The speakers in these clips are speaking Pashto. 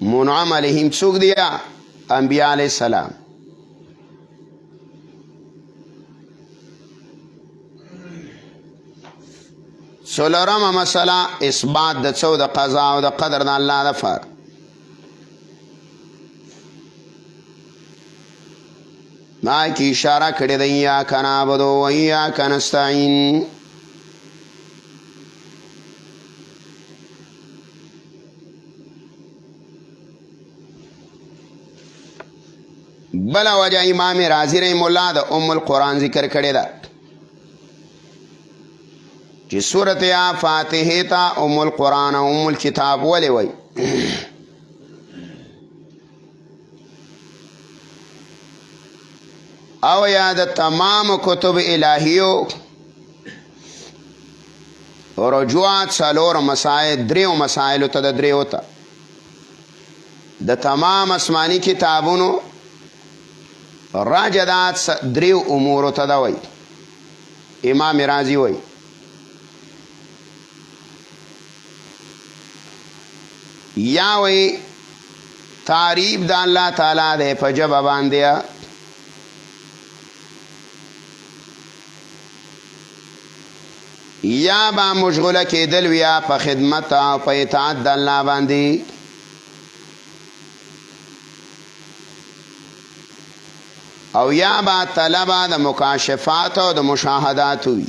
منعم علیهم څوک دي؟ انبیاء علیہ السلام. څلورمه مسله اثبات د څو د قضا او د قدر د الله دپاره. ما کې اشاره کړې ده ایاک نعبد و ایاک نستعین. بله وجه امام رازی رحم الله د ام القرآن ذکر کړې ده چې سورت یا فاتحه ته ام القرآن او ام الکتاب ولې وای؟ او یا د تمام کتب الهیو رجوعات څلور مسائل دریو مسائلو ته د دریو ته د تمام آسماني کتابونو راجدات دریو امورو ته دا وای. امام رازی وای یا وی تعریف د الله تعالی د په ژبه باندې یا با مشغوله کېدل ویا په خدمت او په اطاعت د الله باندې. او یا با طلبه د مکاشفات او د مشاهدات وي.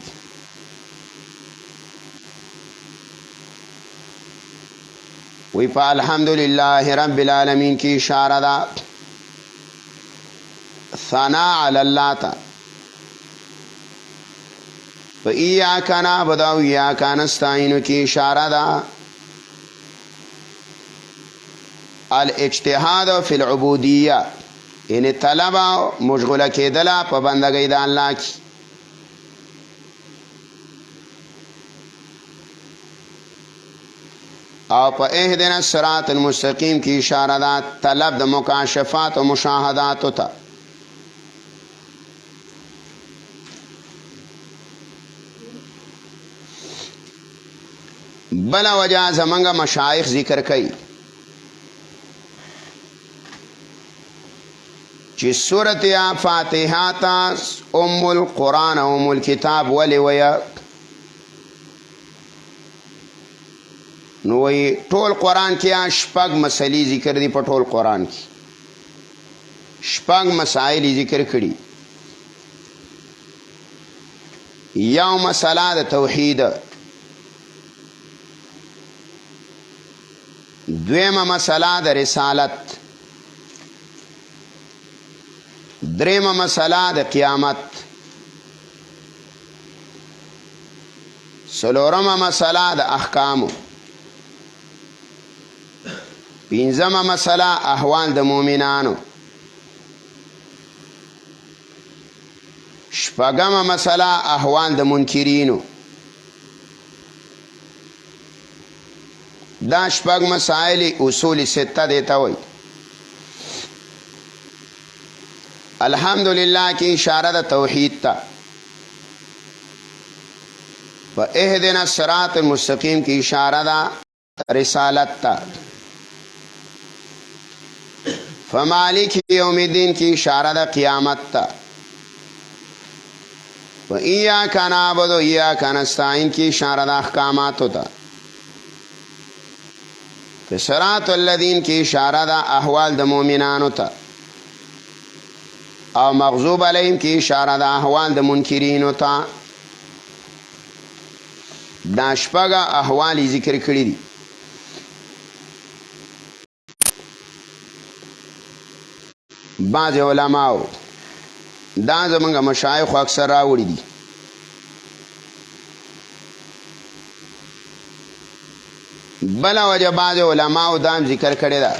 وی په الحمدلله رب العالمین کی اشاره ده ثنا علی الله تا. په ایاک نعبد و ایاک نستعین کی اشاره ده الاجتهاد فی العبودیه، یعنی طلب او مشغوله کېدله په بندګۍ د الله کی. او په اهدنا الصراط المستقیم کی اشاره ده طلب د مکاشفات او مشاهداتو ته. بلا وجه زمنګ مشایخ ذکر کوي چې سورت یا فاتحه تا ام القرآن او ام الکتاب ولی ویا؟ نو وی ټول قرآن کې شپږ مسلې ذکر دي. په ټول قرآن کې شپږ مسائل ذکر کړي. یو مسله د توحید، دویمه مسله د رسالت، دریمه مسله د قیامت، څلورمه مسله د احکامو، پنځمه مسله احوال د مؤمنانو، شپږمه مسله احوال د منکرینو. دا شپږ مسائل اصول سته دیتا وای. الحمدلله کی اشاره د توحید تا. و اهدنا الصراط المستقیم کی اشاره دا رسالت تا. فمالک یوم الدین کی اشاره دا قیامت تا. و ایاک نعبد و ایاک نستعین کی اشاره دا احکاماتو تا. صراط الذین کی اشاره دا احوال د مؤمنانو تا. او مغضوب علیهم کی اشاره دا احوال د منکرینو تا. دا شپږ احوال ذکر کړي دي. بعض علماء دا زمونږ مشایخ اکثر راوړي دي. بلا وجه بعض علماء دام ذکر کړي ده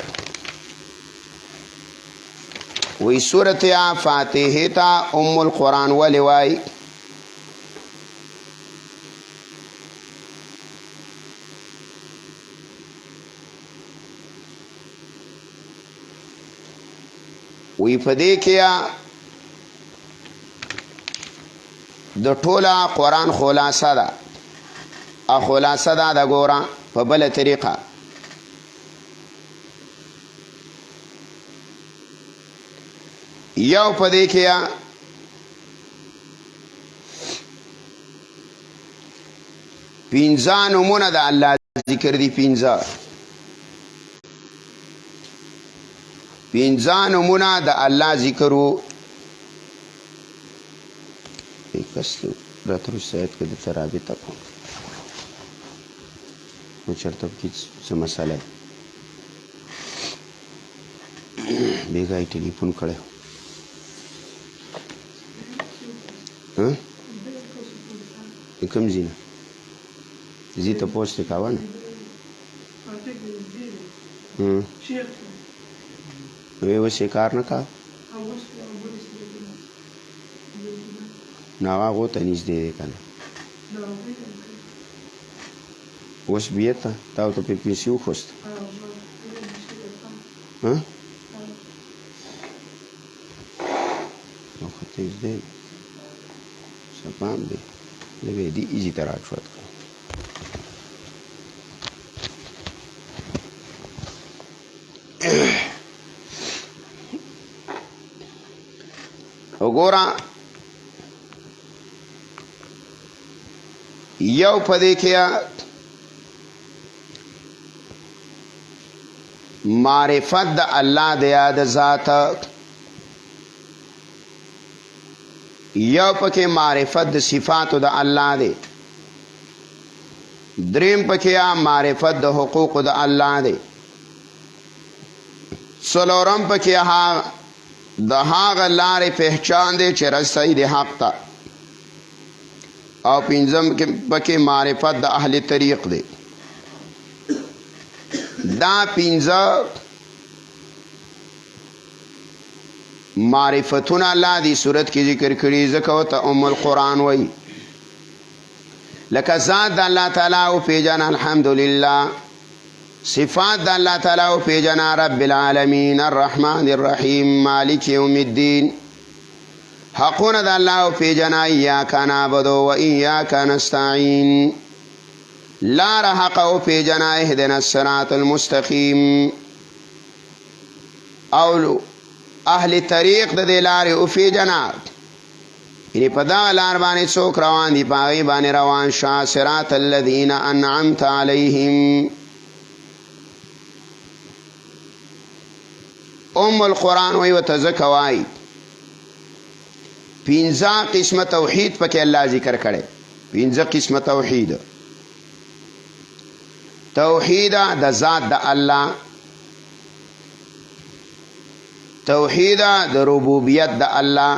وی سورت یا فاتحه تا ام القرآن ولی وای؟ وی پدې کې د ټوله قرآن خلاصه ده. خلاصه ده د ګوره په بل طریقه یو پدې کې پنځه نومونه د الله ذکر دي. پنځه نومونه د الله ذکرو. کس راته رسایت کې د رابطه کوم نو چېرته کې څه مسله بیګا یې ټلیفون کړی کوم ځای نه زی ته پوسټ کاوه نه وی اوس یې کار نه کا نو هغو ته نږدې دی که نه اوس بیرته تا ورته پې پیسې وخوسته نو خو تیز دی سپام دی زه به یې دې ایزي ته راټروت کړم. وګوره یو پدې کې معرفت د الله د یاد ذات، یو پکې معرفت د صفاتو د الله دی، دریم پکې معرفت د حقوق د الله دی، څلورم پکې د هغه لارې پہچان دی چې رسوي د حق ته، او پنځم پکې معرفت د اهل طریق دی. دا پنځه معرفتونه الله دی صورت کې ذکر کړي، ځکه ورته ام القرآن وایي. لکه ذات د الله تعالی وپېژنه الحمدلله، صفات د الله تعالی وپېژنه رب العالمین الرحمن الرحیم مالک یوم الدین، حقونه د الله وپېژنه ایاک نعبد و ایاک نستعین، لار حق وپېژنه اهدنا الصراط المستقیم، او اهل طریق د دې لارې وپېژنه، یعنې په دغه لار باندې څوک روان دي په هغې باندې روان شه. صراط الذین انعمت علیهم. ام القرآن وی ورته ځکه وایي پنځه قسمه توحید پکې الله ذکر کړی. پنځه قسمه توحید: توحید د ذات د الله، توحید د ربوبیت د الله،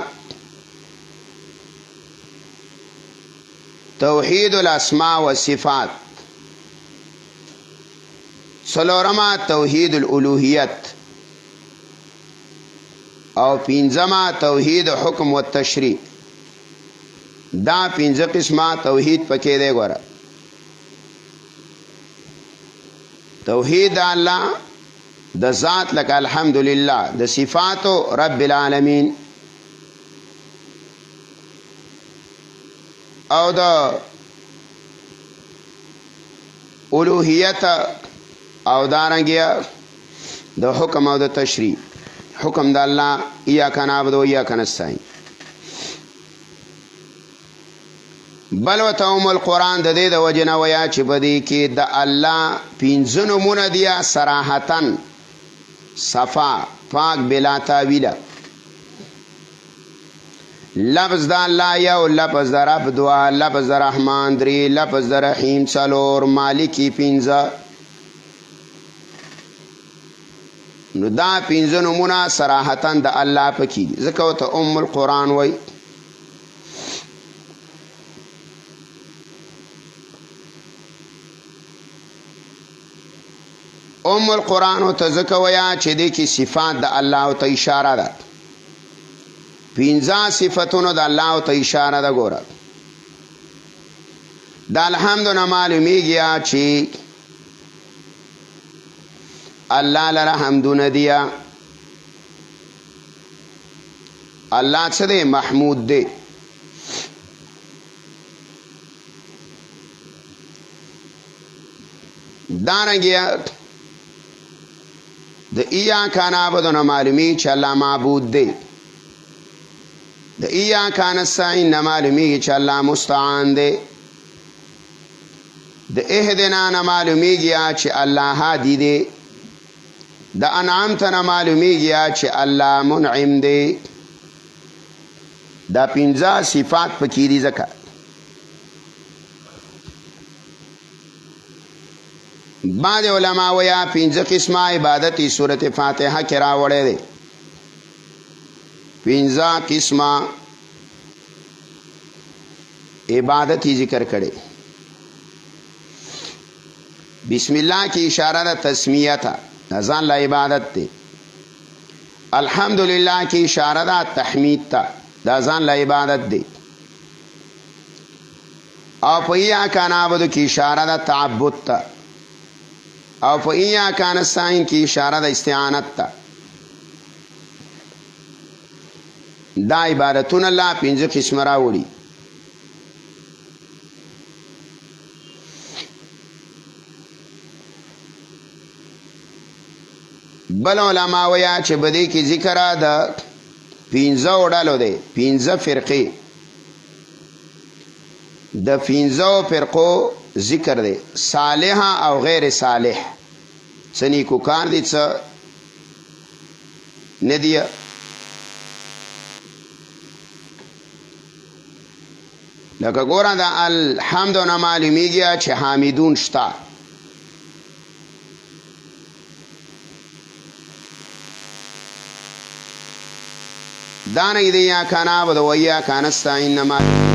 توحید الاسماء والصفات، څلورمه توحید الالوهیت، او پنځمه توحید حکم و تشریع. دا پنځه قسمه توحید پکې دی. ګوره توحید د الله د ذات لکه الحمدلله، د صفاتو رب العالمین، او د الوهیت، او دارنګه د حکم او د تشریع. حکم د الله ایاک نعبد و ایاک نستعین. بل ورته ام القرآن د دې د وجې نه ویه چې په دې کې د الله پنځه نومونه دي صراحتاً صفا پاک بلا تاویله. لفظ د الله یو، لفظ د رب دوه، لفظ د رحمان درې، لفظ د رحیم څلور، مالکی پنځه. نو دا پنځه نومونه صراحتاً د الله پکې دي، ځکه ورته ام القرآن وایي. ام القرآن ورته ځکه وایه چې دې کې صفات د الله ته اشاره ده، پنځه صفتونو د الله ته اشاره ده. ګوره د الحمد نه معلومیږي چې الله لره حمدونه دي. الله څه دی؟ محمود دی. دارنګه د ایاک نعبد نه معلومی چې الله معبود دی. د ایاک نستعین نه معلومیږي چې الله مستعان دی. د اهدنا نه معلومیږي چې الله هادي دی. د انعمت نه معلومیږي چې الله منعم دی. دا 15 صفات پکې دي. ځکه بعض علما ویا 15 قسمه عبادت سورۃ فاتحه کې راوړی دی. 15 قسمه عبادت ذکر کړي. بسم الله کی اشاره ده تسمیه ته، ځان له عبادت دی. الحمدلله کی اشاره ده تحمید ته، دا ځان له عبادت دی. او په ایاک نعبد کی اشاره ده تعبد ته، او په ایاک نستعین کی اشاره ده استعانت ته. دا عبادتون الله 15 قسم راوړي. بل علما ویا چې بدی کې ذکر ده 15 وډالو دی، 15 فرقې. د 15 فرقو ذکر دی، صالح او غیر صالح. سنی کو کار دي څه ندی. لکه ګوره دا الحمد نه معلومیږي چې حامدون شته. دانه دی یا کانا بد و یا کانستعین نه معلومیږي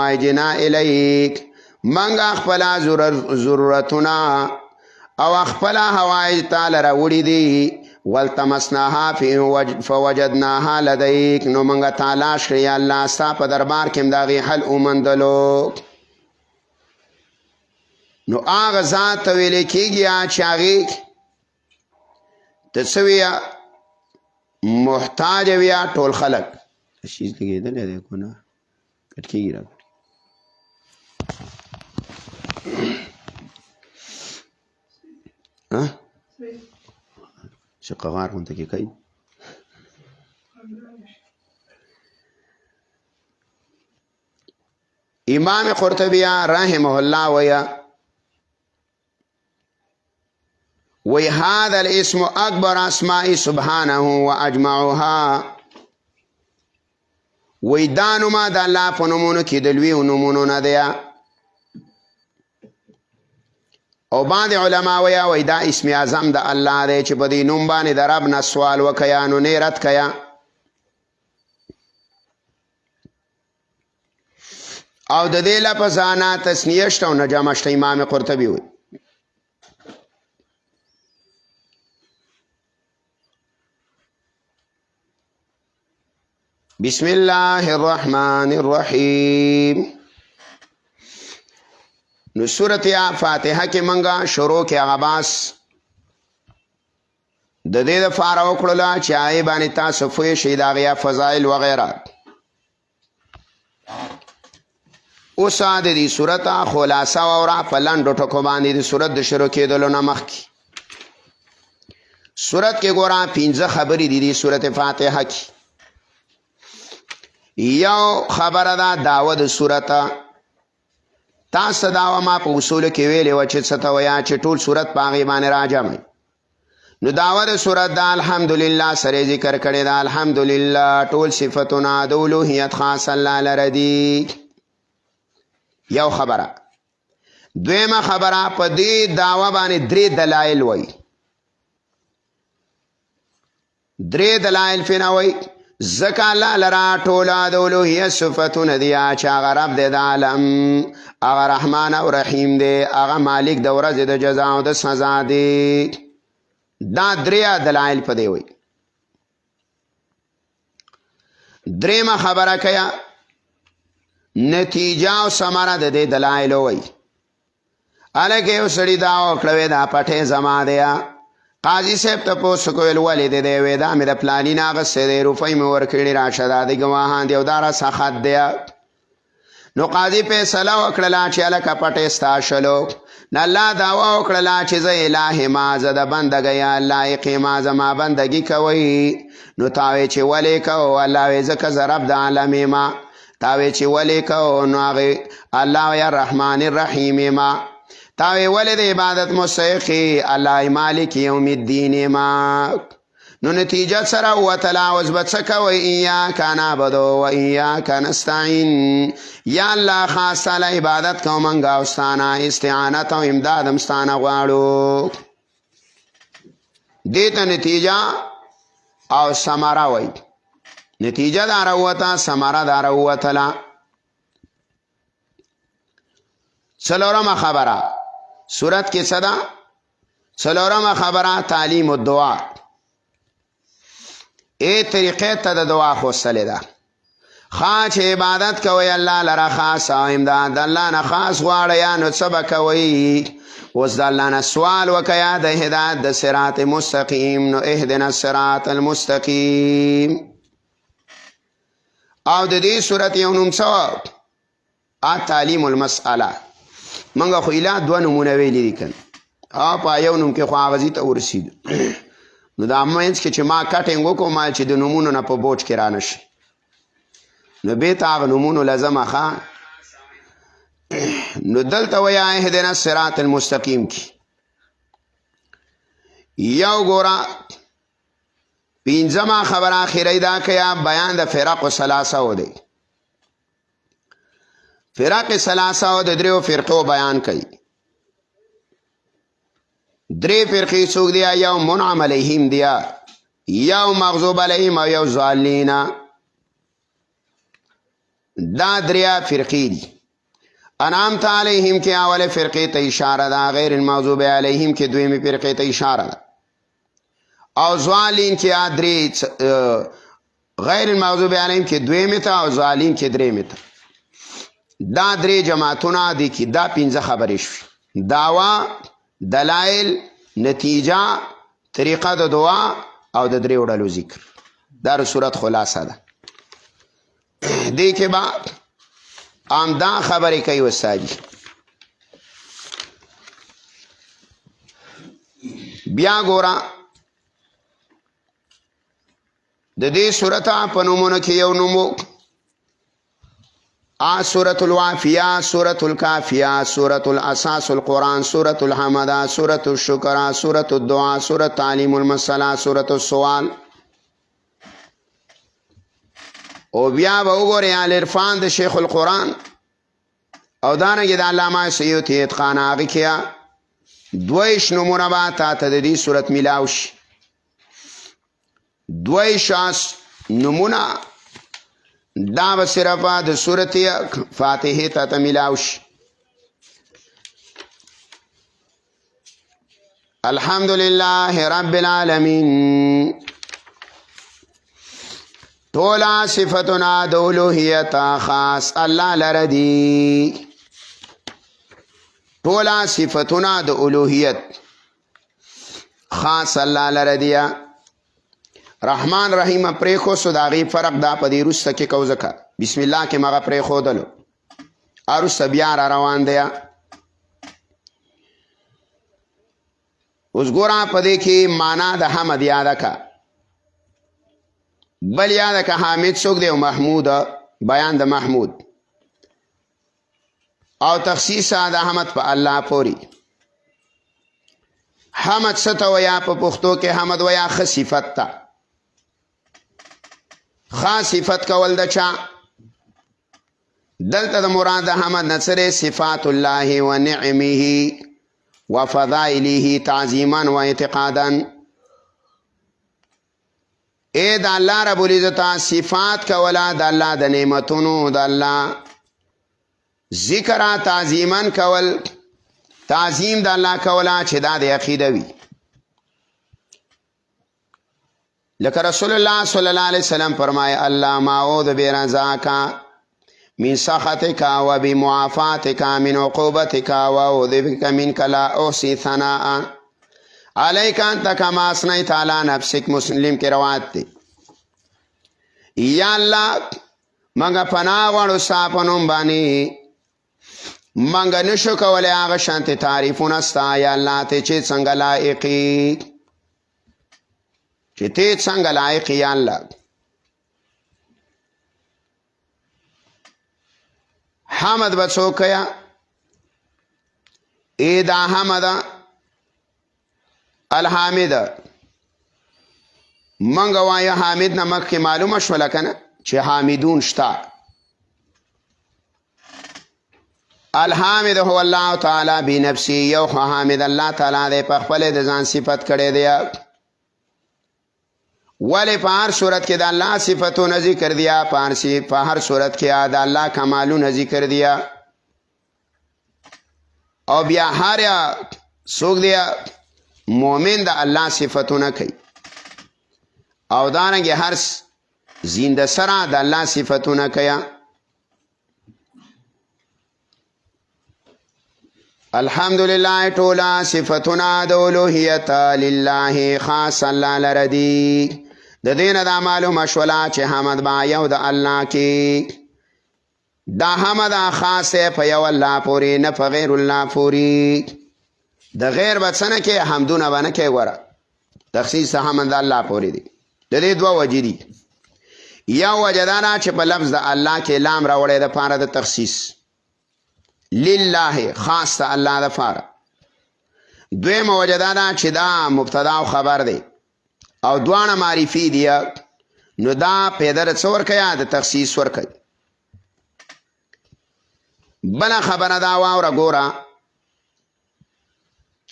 حوائجنا الیک منگ اخپلا ضرورتنا او اخپلا حوائج تال راوڑی دی والتمسناها فوجدناها لدیک نو منگا تالاش کری اللہ ستا پا دربار کم داغی حل اومندلو نو آغا ذات تویلے کی گیا چاگی تسویا محتاج ویا ټول خلق چیز لگیدل ہے دیکھو نا کٹ کی گرا شقغار هونته کې کوي امام قرطبی رحمه الله وی هذا الاسم اکبر اسماء سبحانه واجمعها وی دانو ما د الله په نومونو کې د لوی نومونو نه دی او باندې علما وی دا اسم اعظم د الله دی چې په دې نوم باندې د رب نه سوال وکیا نو نه رد کیا او د دې لپس انا تسنیه شته او جمع شته امام قرطبی وی بسم الله الرحمن الرحیم نو سورت فاتحه کې منګه شروع کې عباس د دې د فارو کړلا چې آی باندې تاسو فوی شي دا غیا فضائل وغیرہ اوس د دې سورت خلاصه او را پلان ډټو کو باندې د سورت د شروع کېدلو نه مخکې سورت کې ګورا 15 خبرې دي د سورت فاتحه کې یو خبره دا داوه د صورت تاسو داوه ما په اصول کې ویلې و چې څه ته ویا چې ټول صورت باغې باندې راجمع نو داوه د صورت دا الحمدلله سره ذکر کړي دا الحمدلله ټول صفاتونه د اولوهیت خاص الله لردي یو خبره دویمه خبره په دې داوه باندې درې دلایل وای درې دلایل فنوي زکا اللہ لرا ٹولا دولوہی صفتون دیا چا آغا رب دے دا عالم آغا رحمان و رحیم دے آغا مالک دا ورز دا جزا و دا سزا دے دا دریا دلائل پا دے وی دریم خبره کیا نتیجہ و سمرہ دے دلائل وی علاقه و سڑی داو کلوی دا پٹھے زما دیا قاضی صاحب ته پوښتنه کوي ولې د دې وې دا مې د پلاني نه غسې د روپۍ مې ورکړي راشه دا د ګواهان دی او دا را سخت دی نو قاضي فیصله وکړله چې هلکه پټې ستا شلو نه الله دعوا وکړله چې زه الهې ما زه د بندګۍ لایق ما زما بندګي کوئ نو تا وې چې ولې کوو الله وې ځکه زه رب د عالم ما تا وې چې ولې کوو نو هغې الله یا رحمان الرحیم ما تاوی ولد عبادت مستحقی اللہ مالک یوم الدین ما نو نتیجت سر و تلاوز بتسکا و ایاکا نابدو و ایاکا نستعین یا اللہ خاص تعالی عبادت کو منگا استانا استعانت و امداد مستانا غوارو دیتا نتیجہ او سمارا وی نتیجہ دارا ہوتا سمارا دارا ہوتا سلورم خبرہ سورت کې صدا سلورم خبره تعلیم الدعا طریقې ته د دعا خوستلې ده خاص عبادت کوي الله لره خاص او امداد الله نه خاص غواړي یا نو څه به کوي اوس د الله نه سوال وکیا د هدایت د صراط مستقیم نو اهدنا الصراط المستقیم او د دې سورت یو نوم څه تعلیم المسأله منگا خو اله دو نمونه ویلی دیکن پا یو نم که خو آغازی تا ورسید نو دا امینس که چه ما کٹنگو کو مال چه دو نمونو نا پا بوچ کرانش نو بیت آغ نمونو لازم اخوا نو دلتا ویا اهدنا الصراط المستقیم کی یو گورا پینزما خبر آخری دا کیا بیان دا فرق و سلاسه ہو دی فرق سلاسه او د دریو فرقو بیان کړي درې فرقې څوک دي یو منعم علیهم دي یو مغضوب علیهم او یو ضالین دا دریا فرقې دي انعمت علیهم کې اوله فرقه ته اشاره ده، غیر المغضوب علیهم کې دویمه فرقه ته اشاره ده، او ظالین کې ادری غیر المغضوب علیهم کې دویمه ته او ظالین کې دریمه ته. دا درې جماعتونه دي کې دا پنځه خبرې شوې: دعوا، دلایل، نتیجه، طریقه د دعا او د درې وړلو ذکر. دا صورت خلاصه ده. دې کې با ام دا خبرې کوي وساجي. بیا ګوره د دې صورت په نومونو کې یو نومو سورة الوافیہ، سورة الکافیہ، سورة الاساس القرآن، سورة الحمدہ، سورة الشکرہ، سورة الدعا، سورة تعلیم المسئلہ، سورة السوال. او بیا به وګورئ العرفان د شیخ القرآن او دارنګې د علامه سیوطي اتقان هغې کې 22 نومونه به تا ته د دې صورت میلاو شي. 22 نومونه دا به صرف د صورت فاتحه ته ته میلاو شي. الحمدلله رب العالمین. ټوله صفتونه د الوهیت خاص الله لره دي. ټوله صفتونه د الوهیت خاص الله لره دي. رحمان رحیم پرې خو صداغي فرق دا په دې رسته کې کو ځکه بسم الله کې مغه پرې خو دلو ارس بیا را روان دی. اوس ګورا په دې کې معنا د حمد یاد کا، بل یاد کا حامد څوک دی او محمود بیان د محمود او تخصیص د حمد په الله پوری. حمد ستو یا په پښتو کې حمد ویا خ صفت تا خاص صفت کول د چا دلته د مراد حمد نصر صفات الله و نعمه و فضائله تعظیما و اعتقادا. اے د الله رب العزت صفات کولا د الله د نعمتونو د الله ذکر تعظیما کول، تعظیم د الله کولا چې دا د عقیده وي. لکه رسول الله صلی الله علیه وسلم فرمائے اللہ معوذ برضاک من سخطک و بمعافاتک من عقوبتک و اعوذ بک منک لا احصی ثناء علیک انت کما اثنیت علی نفسک. مسلم کی روایت دی. یا الله منګه پناه غواړو ستا په نوم باندې، منګه نشو کولی هغه شانتې تعریفونه ستا یا الله ته چې څنګه لایقي، چې ته څنګه لایق یا الله. حمد به څوک یا ای دا حمد الحامد منګه وایه حامد نه مخکې معلومه شوله که نه چې حامدون شته. الحامد هو الله تعالی بنفسه. یو حامد الله تعالی دی په خپل د ځان صفت کړی دی. ولی په هر صورت کې د الله صفتونه ذکر دیا، په هر صورت کې د الله کمالونه ذکر دیا. او بیا هر څوک دی مومن د الله صفتونه کوي او دارنګه هر زنده سره د الله صفتونه کوي. الحمدلله ټوله صفتونه د الوهیت لله خاص الله لره دي. د دینه دا معلومه شوله چې حمد با یو د الله کې، دا حمد خاص په یو الله پورې نه په غیر الله پورې. د غیر به څه نه کې حمدونه به نه کې. ګوره تخصیص حمد د الله پورې دی. د دې دوه وجې دي. یو وجه دا نه چې په لفظ د الله کې لام راوړی د پاره د تخصیص لله خاص د الله د پاره. دویمه وجه دا نه چې دا مبتدا او خبر دی او دوانه معرفي دی، نو دا پیدا څه ورکوي د تخصیص ورکوي. بله خبره دا واوره ګوره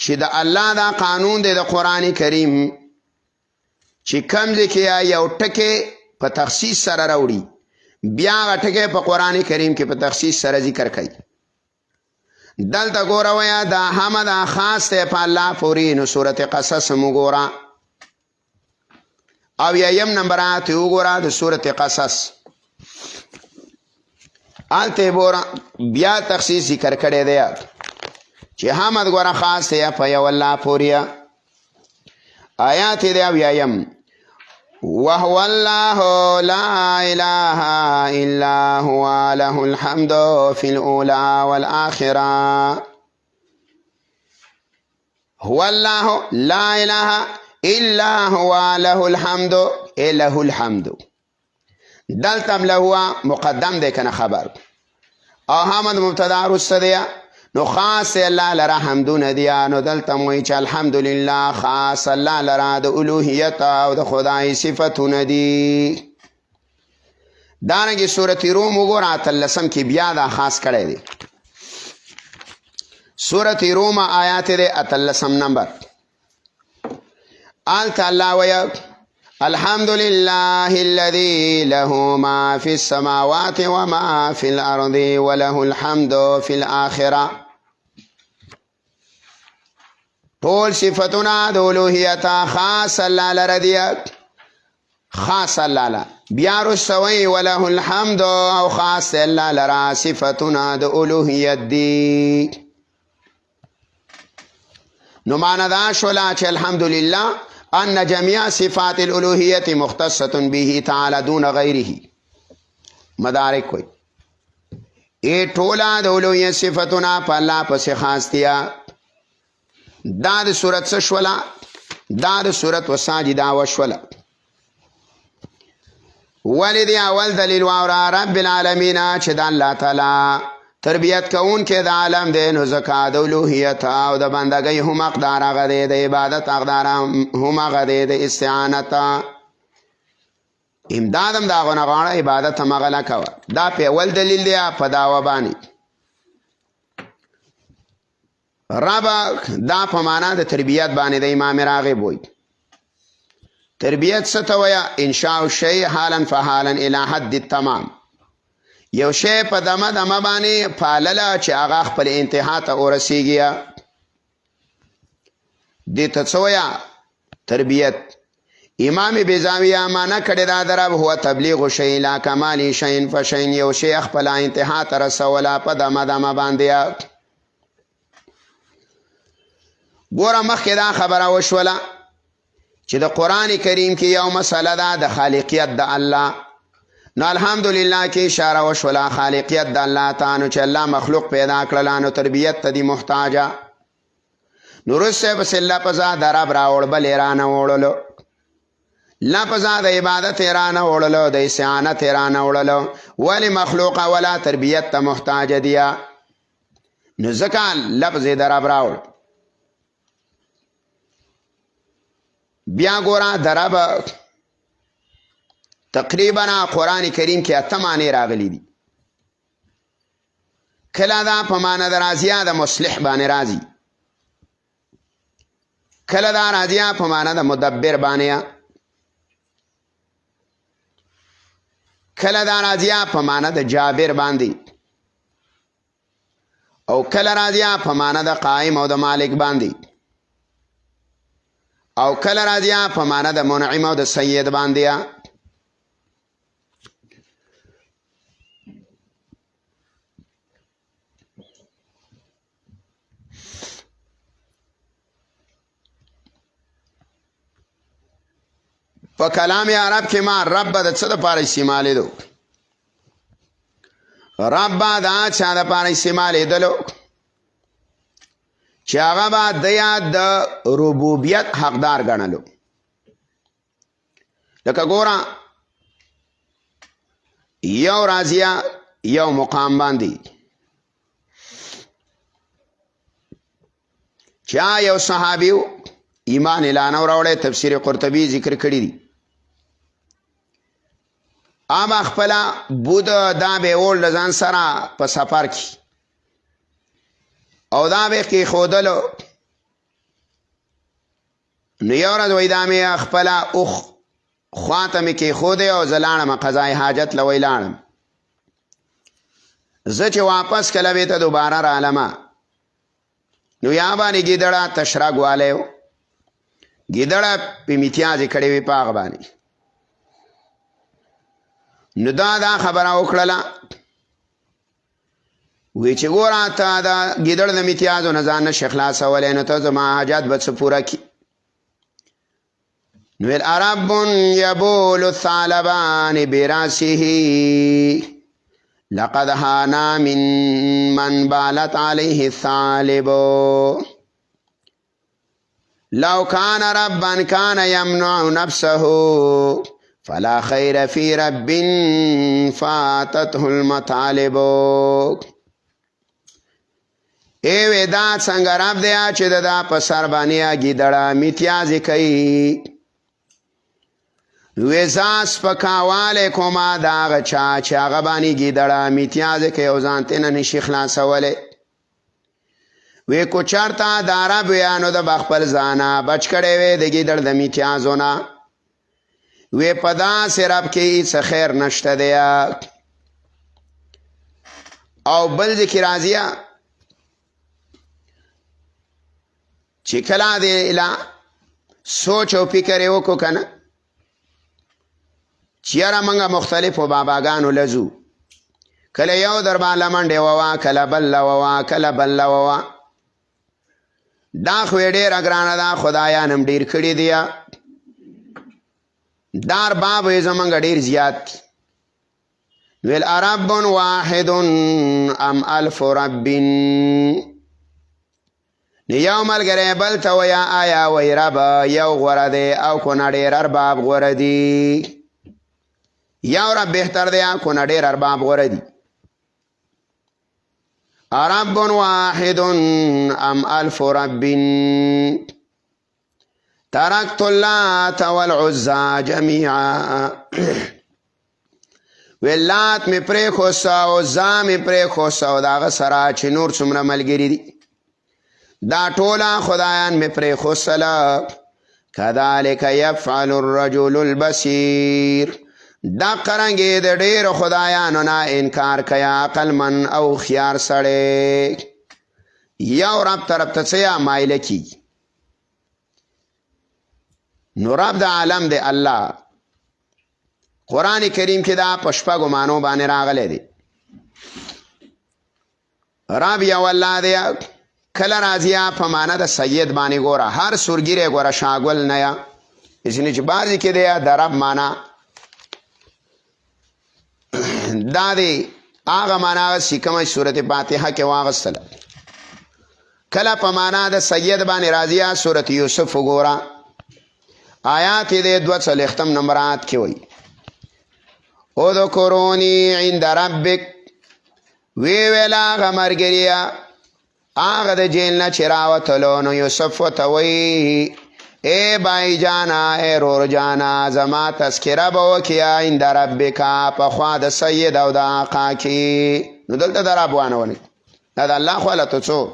چې د الله دا قانون دی د قرآن کریم چې کم ځای کې یو ټکی په تخصیص سره راوړي، بیا هغه ټکی په قرآن کریم کې په تخصیص سره ذکر کوي. دلته ګوره ویا دا حمد خاص دی په الله پورې. نو صورت قصص مو ګوره او یم نمبر آیات وګوره د صورت قصص. آلته ګوره بیا تخصیص ذکر کړی دی چې حمد ګوره خاص دی په یو الله پورې. آیات دی او یم وهو الله لا إله إلا هو له الحمد في الأولى والآخرة. هو الله لا إله إلا هو له الحمد له الحمد. دلتم له مقدم دی کنه خبر او حمد مبتدا رسته دی. نو خاص الله لرا حمدونه دي. نو دلته موي چې الحمدلله خاص الله لرا د الوهیت او د خدای صفاتونه دي. دارنګه سورۃ روم وګوره تلسم کې بیا دا خاص کړی دی. سورۃ روم آیات دی اتلسم نمبر. آل تعالی ویا الحمد لله الذي له ما في السماوات وما في الأرض وله الحمد في الآخرة. طول صفتنا دولوهیت خاص الله لردیت خاص الله لا بیا رسوی وله الحمد او خاص الله لرا صفتنا دولوهیت دی. نو معنی دا شولا چې الحمدلله ان جميع صفات الالوهیت مختصة به تعالی دون غیره. مدارک کوئی ای ټولا د الوهیت صفتنا په الله پس خاص دیا. دا د صورت څه شولا؟ دا د صورت وساجدا وشولا. ولدی اول دلیل واورا رب العالمین چې د الله تعالی تربیت کون کې د عالم دی. نو زکات د الوهیت او د بندګۍ هم حقدار هغه دی، د عبادت حقدار هم هغه دی، د استعانت امدادم دا غونه غواړه عبادت هم هغه لا کوه. دا په اول دلیل دی په دعوه باندې. رب دا په معنا د تربیت باندې د امام راغب وایي. تربیت څه ته وایي؟ انشاء الشیء حالا فحالا الی حد التمام. یو شی په دمه دمه باندې پالله چې هغه خپل انتها ته ورسیږي. دې ته څه وایي؟ تربیت. امام بیزاوی معنا کړی دا درب هو تبلیغ شیء لا کمال شیء فشیء. یو شی خپل انتها ته رسوله په دمه دمه باندې. ګوره مخکې دا خبره وشوله چې د قرآن کریم کې یو مسله ده د خالقیت د الله. نو الحمدلله کې اشاره وشوله خالقیت د الله ته. نو چې الله مخلوق پیدا کړله نو تربیت ته دی محتاجه. نو وروسته پسې لفظه د رب راوړ بل یې رانه وړلو، لفظه د عبادت یې رانه وړلو، د استعانت یې رانه وړلو. ولې مخلوقه ولا تربیت ته محتاجه دی؟ نو ځکه لفظ یې د رب راوړ. بیا ګوره د رب تقریبا قرآن کریم کې 8 معنی راغلی دي. کله دا په معنی د راضیه د مصلح باندې راځي، کله دا راضیه په معنی د مدبر باندې، کله دا راضیه په معنی د جابر باندې، او کله راضیه په معنی د قائم او د مالک باندې، او کله راضیه په معنی د منعم او د سید باندې. په کلام عرب کې ما رب د څه دپاره استعمالېدو؟ رب دا چا دپاره استعمالېدلو چې هغه به د یاد د ربوبیت حقدار ګڼلو. لکه ګوره یو راضیه یو مقام باندې چا یو صحابیو ایمان اعلان راوړی، تفسیر قرطبی ذکر کړی دی. اما خپل بود دا به ول ځان سره په سفر کې او دا به کې خودلو. نو یو ورځ وای دا مې خپل اوخ خواته مې کې خوده او زلانم قضای حاجت لوي لاړم. زه چې واپس کله به ته دوباره رالم نو یا باندې ګیدړه تشراګ والی و ګیدړه پې میتیازې کړې وې په هغه باندې نو دا خبره وکړله وی چې ګوره ته د ګیدړ د میتیازو نه ځان نشې خلاصولی نو ته زما حاجات به څه پوره کړي نو ویل رب یبول الثعلبان براسه لقد هانا من بالت عليه الثعلب لو كان ربا كان يمنع نفسه فلا خير في رب فاتته المطالب ایوه دا څنګه رب دی چې دا په سر باندې ګیدړه میتیازې کوي وی زه سپکاوالی کومه د هغه چا چې هغه باندې ګیدړه میتیازې کوي او ځان ترې نه نشي خلاصولی وی کو چېرته د رب وی نو د به خپل ځانه بچ کړی وی د ګیدړ د میتیازو نه وی په داسې رب کې څه خیر نشته دی او بل ځای کې راځي چې کله دی سوچ او فکر یې وکړو که نه چې یاره موږ مختلفو باباګانو لزو کله یو در باندې منډې ووه کله بل لووه کله بل لووه دا خو یې ډېره ګرانه ده خدایان هم ډېر کړي دي دا ارباب یې زموږ ډېر زیات ویل رب واحد ام الف رب یو ملګری بل ته ویا آیا وی رب یو غوره دی او که نه ډېر ارباب غوره دي یو رب بهتر دی که نه ډېر ارباب غوره دي رب واحد ام الف رب ترکت اللات والعزى جميعا ولات می پرېښوسته او عزا می پرېښوسته او د هغه سره چې نور څومره ملګري دي دا ټوله خدایان می پرېښوستله کذلک یفعل الرجل البصیر دا قرنګې د ډېرو خدایانو نه انکار کوي عقلمن او هوښیار سړی یو رب طرف ته څه مایله کېږي نو رب د عالم دی الله قرآن کریم کې دا په شپږو معنو باندې راغلی دی رب یو الله دی کله راځي په معنا د سید باندې ګوره هر سورګیری ګوره شاګول نه یا اسنه چې بعضې کې دی د رب معنا دا دی هغه معنا چې کومه صورت فاتحه کې واغستله کله په معنا د سید باندې راځي صورت یوسف وګوره آیات دې 240 نمبرات کې وایي اذکرونی عند ربک وی ویلا هغه ملګري هغه د جیل نه چې راوتلو نو یوسف ورته وایي ای بای جانا ای رور جانا زما تذکره به وکړه عند ربک په خوا د سید او د آقا کې نو دلته د رب وانه دا د الله خو هلته څو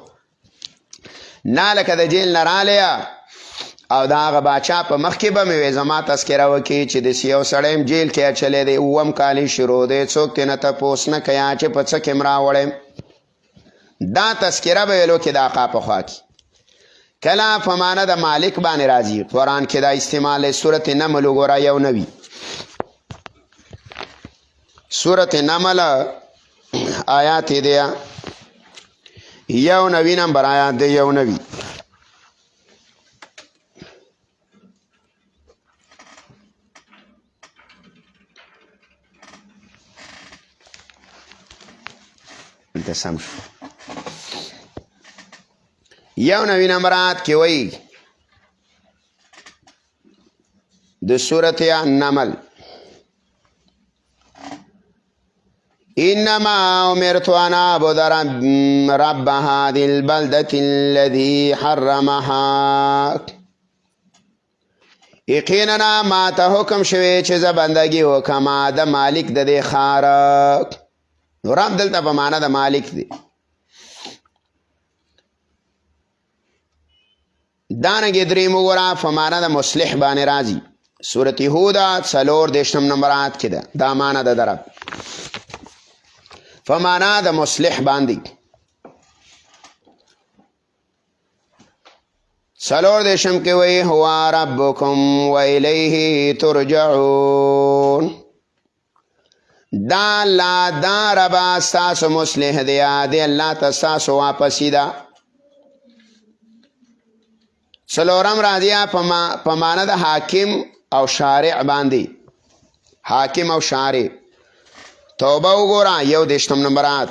نه لکه د جیل نه رالی او د هغه باچا په مخ کې به مې وی زما تذکره وکړي چې داسې یو سړی م جیل کې اچلی دی اووم کال یې شروع دی څوک ترې نه تپوس نه کوي چې په څه کې م راوړی دا تذکره به ویلو کې د آقا په خوا کې کله په معنا د مالک باندې راځي قرآن کې دا استعمال دی صورت نمل وګوره یو نوي صورت نمل آیات دی یو نوي نمبر آیات دی یو نوي سم شو یو نوی نمبرات کې وایي د سورت النمل انما امرت ان اعبد رب هذه البلدة الذي حرمها یقینا ما ته حکم شوی چې زه بندګي وکړم د مالک د دې ښار نو رب دلته په معنا د مالک دی دانګې درېم وګوره په معنا د مصلح باندې راځي سورت هود 34 نمبرات کې ده دا معنا د رب په معنا د مصلح باندې څلور دېرشم کې وایي هو ربکم و الیه ترجعون. دا الله دا ربا ستاسو مصلح دی، دی الله ته ستاسو واپسی ده. څلورم راځي په معنا د حاکم او شارع باندې. حاکم او شارع. توبه وګوره 21 نمبرات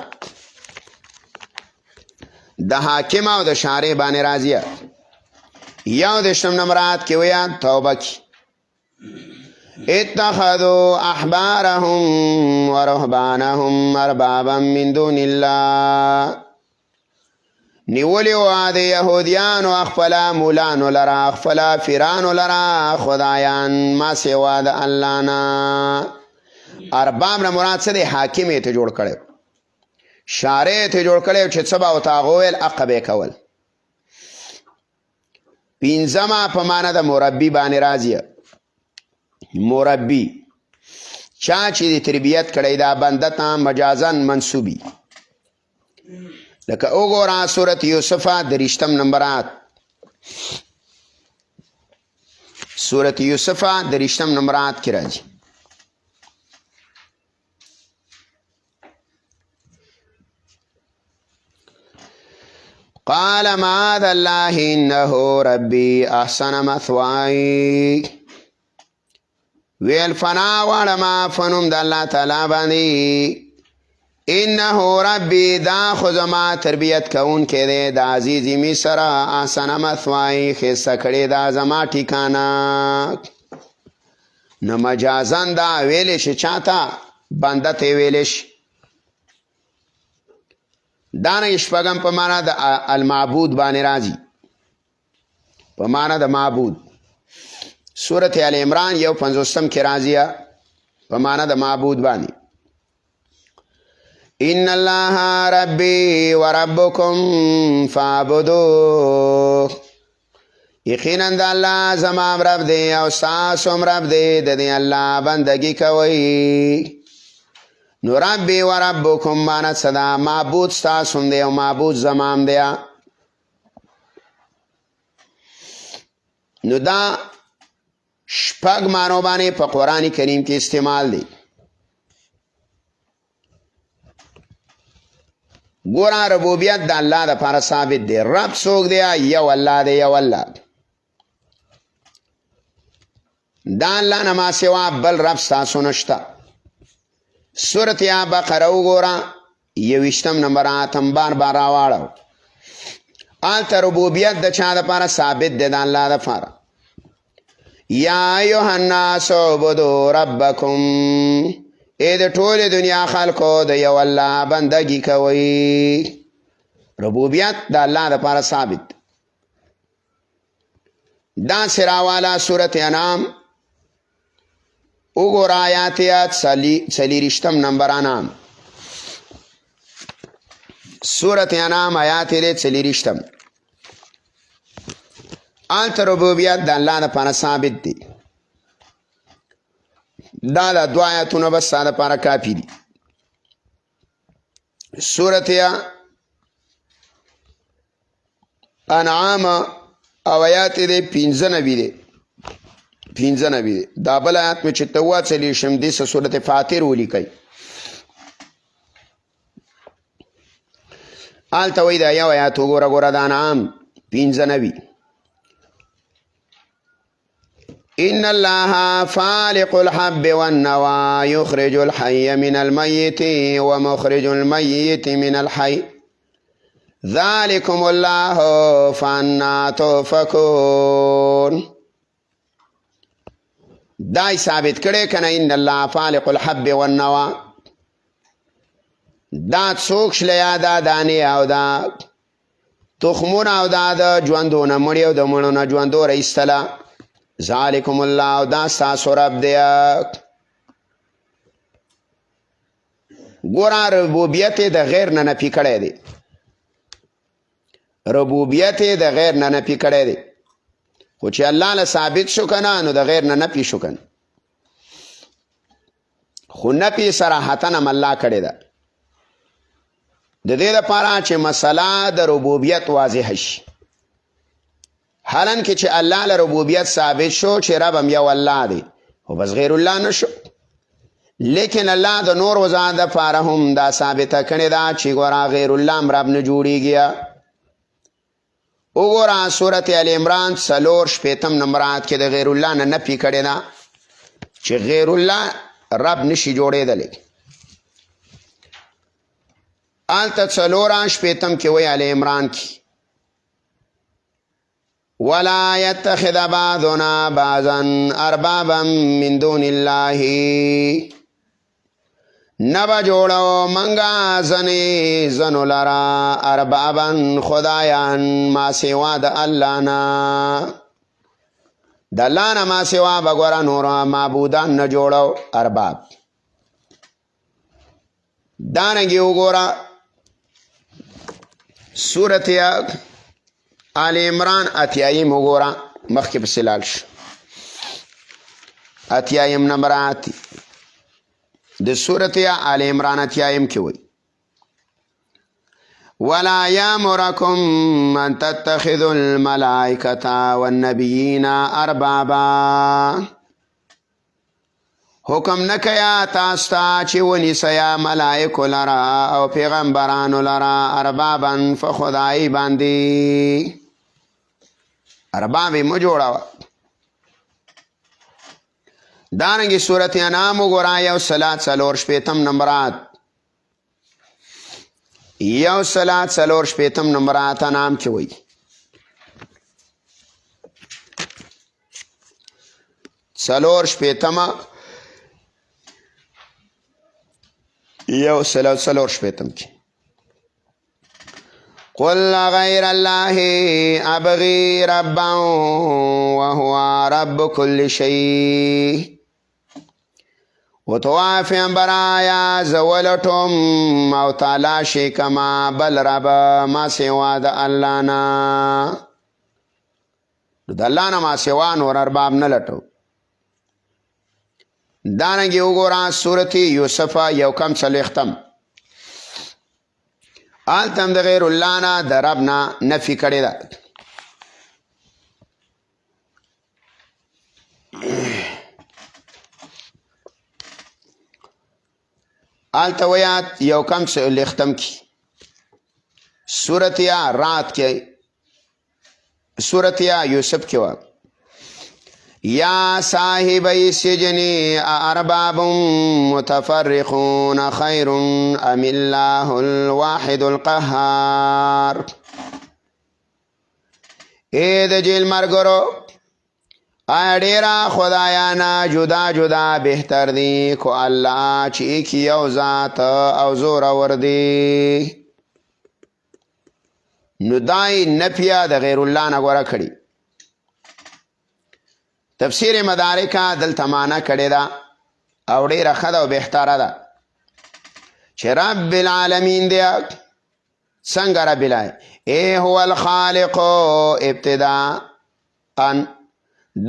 د حاکم او د شارع باندې راځي. 21 نمبرات کې ویا توبه کی اتخذوا احبارهم ورهبانهم اربابا من دون الله. نیولی و د یهودیانو اخفلا مولانو لرا اخفلا فیرانو لرا خدایان ما سوا د الله نه. ارباب نه مراد څه دی؟ حاکم یې ته جوړ کړی، شارع یې ته جوړ کړی چې څه به ورته هغه ویل حق به یې کول. پنځمه په معنا د مربي باندې راځي. مربي چا چې د تربیت کړی دا بنده ته مجازن منصوبي. لکه وګوره سورت یوسفه 30 نمبرات. سورت یوسفه 30 نمبرات کې راځي. قال معاذ الله انه ربي احسن مثواي. ویل فنا وړما فنوم د الله تعالی باندې. انه ربي دا خو زما تربیت کون کې دی د عزیزی مصر احسن مثواي ښایسته کړې دا زما ټیکانه. نه مجازن دا ویلې شي چاته بنده ته ویلې شي. دانه شپږم په معنا د المعبود باندې راځي. په معنا د معبود. سورت آل عمران 51 کې راځي په معنا د معبود باندې. ان الله ربي وربكم فاعبدوه. یقینا د الله زما رب دی او ستاسو رب دی، د دې الله بندگی کوئ. نو ربي وربكم معنا څه ده؟ معبود ستاسو دی او معبود زمام دی. نو دا شپږ معنی باندې په قرآن کریم کې استعمال دی. ګوره ربوبیت د الله دپاره ثابت دی. رب څوک دی؟ یو الله دی، یو الله. دا الله نه ما سوا بل رب ستاسو نشته. سورت یا بقره وګوره 21 نمبر بار راواړو. هلته ربوبیت د چا دپاره ثابت دی؟ د الله دپاره. یا ایها الناس اعبدوا ربکم. ای د ټول دنیا خلکو د یو الله بندگی کوي. ربوبیت د الله دپاره ثابت. دا سراوالا سورت انعام وګوره آیاتیات 40 نمبر انعام. سورت انعام آیات دی 40. آلت ربوبیت د الله دپاره ثابت دی. دا د دو آیاتونه بس ستا دپاره کافي دي. سورت انعام او آیات دی 95 دی. دا بل آیات میں چې توا چلی شم دی سورت فاتر ولیکئ. آلته وی دا یو آیات وګوره د انعام 95. ان الله فالق الحب والنوى يخرج الحي من الميت ومخرج الميت من الحي ذلكم الله فانا تؤفكون. دای ثابت کړي کنه ان الله فالق الحب والنوى. دا څوک شلیا دا دانې او دا تخمونه او دا د ژوندونه مړي او د مړو نه ژوندو رایستله. ذالکم الله دا ستاسو رب دی. ګوره ربوبیت د غیر نه نفي کړی دی. ربوبیت د غیر نه نفي کړی دی. خو چې الله له ثابت شو کنه نو د غیر نه نفي شو کنه. خو نفي صراحتاً هم الله کړی ده. د دې لپاره چې مسله د ربوبیت واضح شي. حالان کې چې الله له ربوبیت ثابت شو چې رب هم یو الله دی خو بس غیر الله نشو لیکن الله د نور وضاحت دپاره هم دا ثابته کړې ده چې ګوره غیر الله هم رب نه جوړېږي. وګوره صورت ال عمران 4 نمبر آیت کې د غیر الله نه نفي کړې ده چې غیر الله رب نشي جوړېدلی. هلته 4 کې وایي ال عمران کې ولا يتخذ بعضنا بعضا اربابا من دون الله نبا جوړو منګه زنو لرا اربابا خدایان ما سوا د الله نه د الله نه ما سوا بګوره نور معبودان نه جوړو ارباب. دانګي وګوره سورت آل عمران اتیایم وګوره مخکې پسې لاړ شو اتیایم نمبر آتی د سورت آل عمران اتیایم کې وایي ولا یامرکم ان تتخذوا الملائکة والنبیین اربابا حکم نکیا تاسو ته چې ونیسئ ملائکو لرا او پیغمبرانو لرا اربابا فخدای باندې ارباب مو جوړاوه. دارنګې صورت انعام وګوره یو سلات 4 نمبرات یو سلات 4 نمبرات انعام کې وایي څلور شپېتمه یو سلات 4 کې قل غیر الله ابغي ربا وهو رب كل شيء وتوافي برايا زولتم او تلاشي كما بل رب ما سوا د الله نه د الله نه ما سوا نور ارباب نه لټو. دانګي وګورئ سورۃ یوسف یو کم 40 آلتم د غیر الله نه د رب نه نفي کړې ده. آلته ویات یو کم 40 کې سورت رات کې سورت یوسف کې وایي یا صاحبی السجن ارباب متفرقون خیر ام الله الواحد القهار. اے د جیل مرګرو آیا ډیرا خدایانا جدا جدا بهتر دی کو الله چې ایک یو ذات او زور ور دی. نو دای نفیا د غیر الله نه غوړه کړي. تفسیر مدارکا دلته معنا کړی ده او ډیره ښه ده او بهتره ده چې رب العالمین دی. څنګه رب العالمین ای هو الخالق ابتداء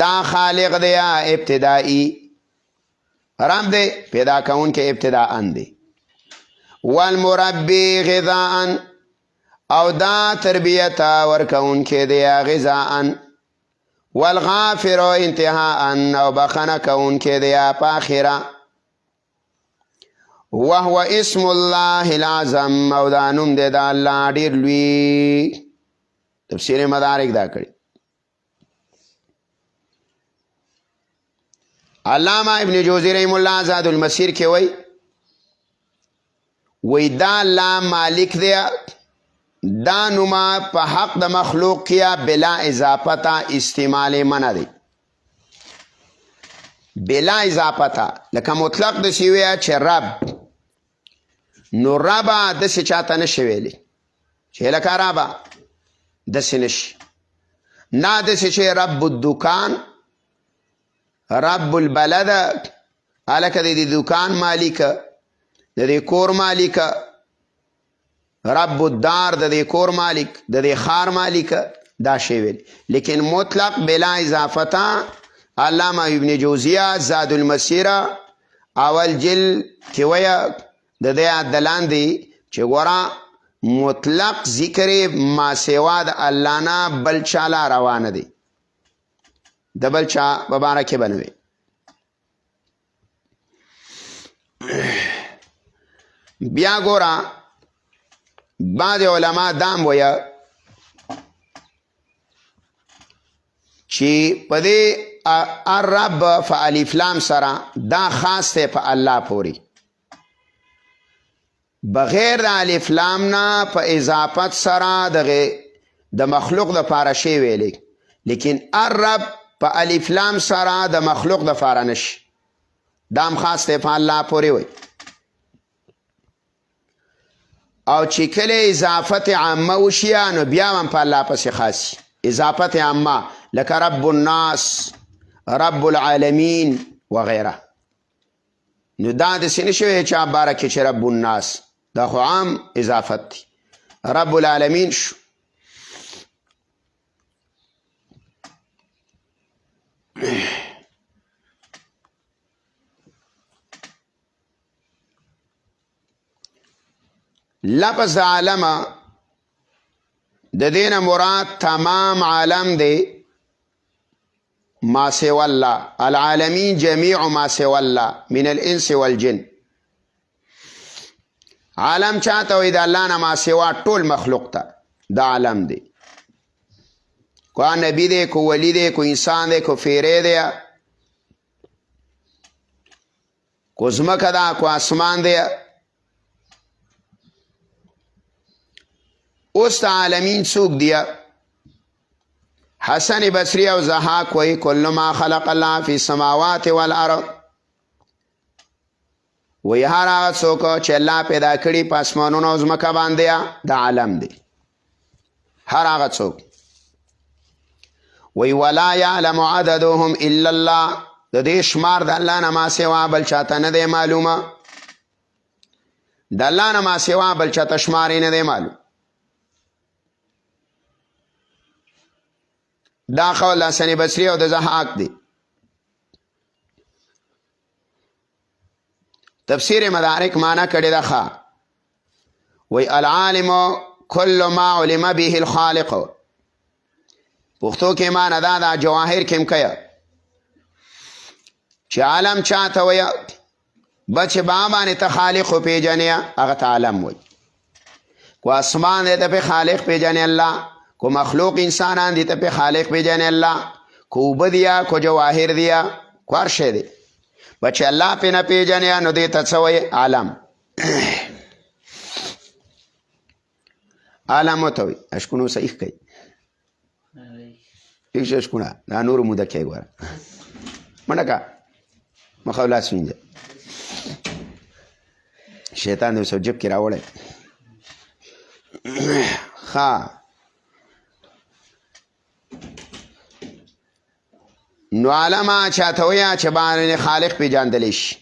دا خالق دی ابتدائی رب دی پیدا کون کې ابتداء دی. والمربی غذاء او دا تربیت ورکون کې دی غذاء. والغافر انتهاء او بخنه کون کې دی پاخره. وهو اسم الله العظم او دا نوم دی د الله ډیر لوی. تفسیر مدارک دا کړي. علامہ ابن جوزی رحم الله زاد المسیر کې وی دا الله مالک دی دا نوما په حق د مخلوق کیا بلا اضافتا استعمال منع دی. بلا اضافتا لکه مطلق د سیویا چې رب نو ربا د څه چاته نشي ویلي چې لکه ربا د څه نشي نه د څه چې رب الدکان رب البلد الکه د دکان مالک د کور مالک رب الدار د کور مالک د خار مالک دا شی ویل. لیکن مطلق بلا اضافتا علامہ ابن جوزیہ زاد المسیر اول جل کې ویا د دې دلان دی چې ګورا مطلق ذکر ما سوا د الله نه بل چاله روانه دی د بل چا مبارکه بنوي. بیا ګوره بعض علما دام ویا چې په دې الرب فالف لام سره دا خاص دی په الله پوری، بغیر د الف لام نه په اضافت سره د مخلوق د پاره شی ویلی، لیکن الرب په الف لام سره د مخلوق د پاره نشي، دام خاص دی په الله پوری وي. او چې کله اضافت عامه وشي نو بیا هم په الله پسې خاص اضافت عامه لکه رب الناس، رب العالمین وغیره. نو دا داسې نه شوی چا باره کې چې رب الناس، دا خو عام اضافت دی، رب العالمین شو. لفظ عالم د دین مراد تمام عالم دی ما سوى الله، العالمین جميع ما سوى الله من الانس والجن. عالم چاته وي د الله نه ما سوا ټول مخلوق ته دا عالم دی، کو نبی دی، کو ولی دی، کو انسان دی، کو فیره دی، کو زمکه ده، کو اسمان دی. اوس عالمین څوک دی؟ حسن بصری او زحاک وی کل ما خلق الله فی السماوات والارض، وی هر هغه څوک چې الله پیدا کړي په اسمانونو او ځمکه باندې د عالم دی، هر هغه څوک. وی ولا یعلم عددهم الا الله، د دې شمار د الله نه ما سوا بل چاته نه دی معلومه، د الله نه ما سوا بل چاته شمار نه دی معلوم. دا قول حسن بصری او د زحاک دی. تفسیر مدارک معنی کړي دا ښه وی العالم کل ما علم به الخالق، پښتو کې معنی دا جواهر کې مکیا چې عالم چاته وی بچ بابانه ته خالق پیژنې هغه ته عالم وی، کو اسمان دې ته خالق پیژنې الله، کو مخلوق انسانان دي ته په خالق پیژنې الله، کو بدیا کو جواهر دیا کو هر شی دی بچ الله په نه پیژنې نو دې ته څه وایي عالم. عالم ته وایي اشکونو صحیح کوي پیښ اشکونه دا نور موده کې ګوره منډه مخاولاس وینځه شیطان دې سو جب کې راوړی ها. نو علما چاته ویا چې باندې خالق پیژندلی شي.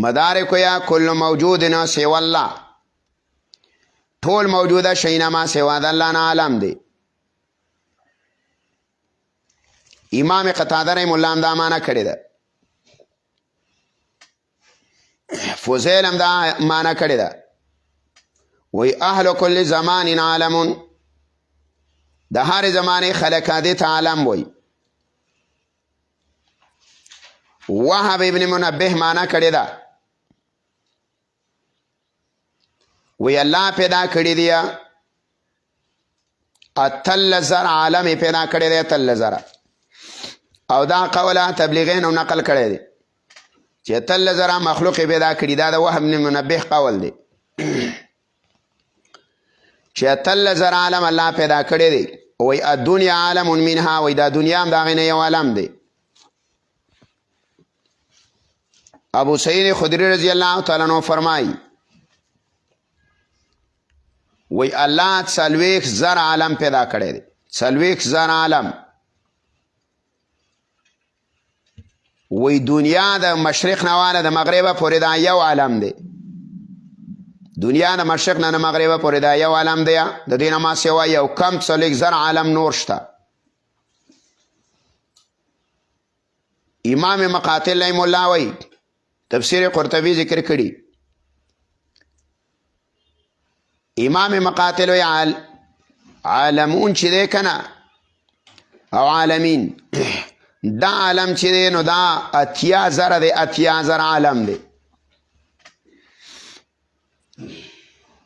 مدارک یا کل موجود نه سوا الله، ټول موجوده شینا ما سوا د الله نه عالم دی. امام قتاده رحم الله دا معنا کړی ده، فوزیل هم دا معنا کړی ده، وی اهل کل زمان عالمون، د هر زمانه خلقاده ته عالم وی. وهب ابن منبه معنا کړی ده، وی الله پیدا کړی دی اتل زر عالم پیدا کړی دی اتل زر، او دا قوله تبلیغین او نقل کړی دی چې اتل زر مخلوق پیدا کړی دا د وهب ابن منبه قول دی چې اتل زر عالم الله پیدا کړی دی. وی الدنیا عالم منها، وی دا دنیا هم دا غینه یو عالم دی. ابو سعید خدری رضی اللہ تعالی عنہ فرمائی وی الله څلوېښت زر عالم پیدا کړی دی، څلوېښت زر عالم. وی دنیا د مشرق نه واله د مغربه پورې دا یو عالم دی، دنیا د مشرق نه مغربه پورې دا یو عالم دی، د دې نه ما سوا یو کم څلوېښت زر عالم نور شته. امام مقاتل رحم الله وی تفسیر قرطبی ذکر کړي امام مقاتل وی عالمون چې دی کنه او عالمین دا عالم چې دی نو دا 80,000 دی 80,000 عالم دی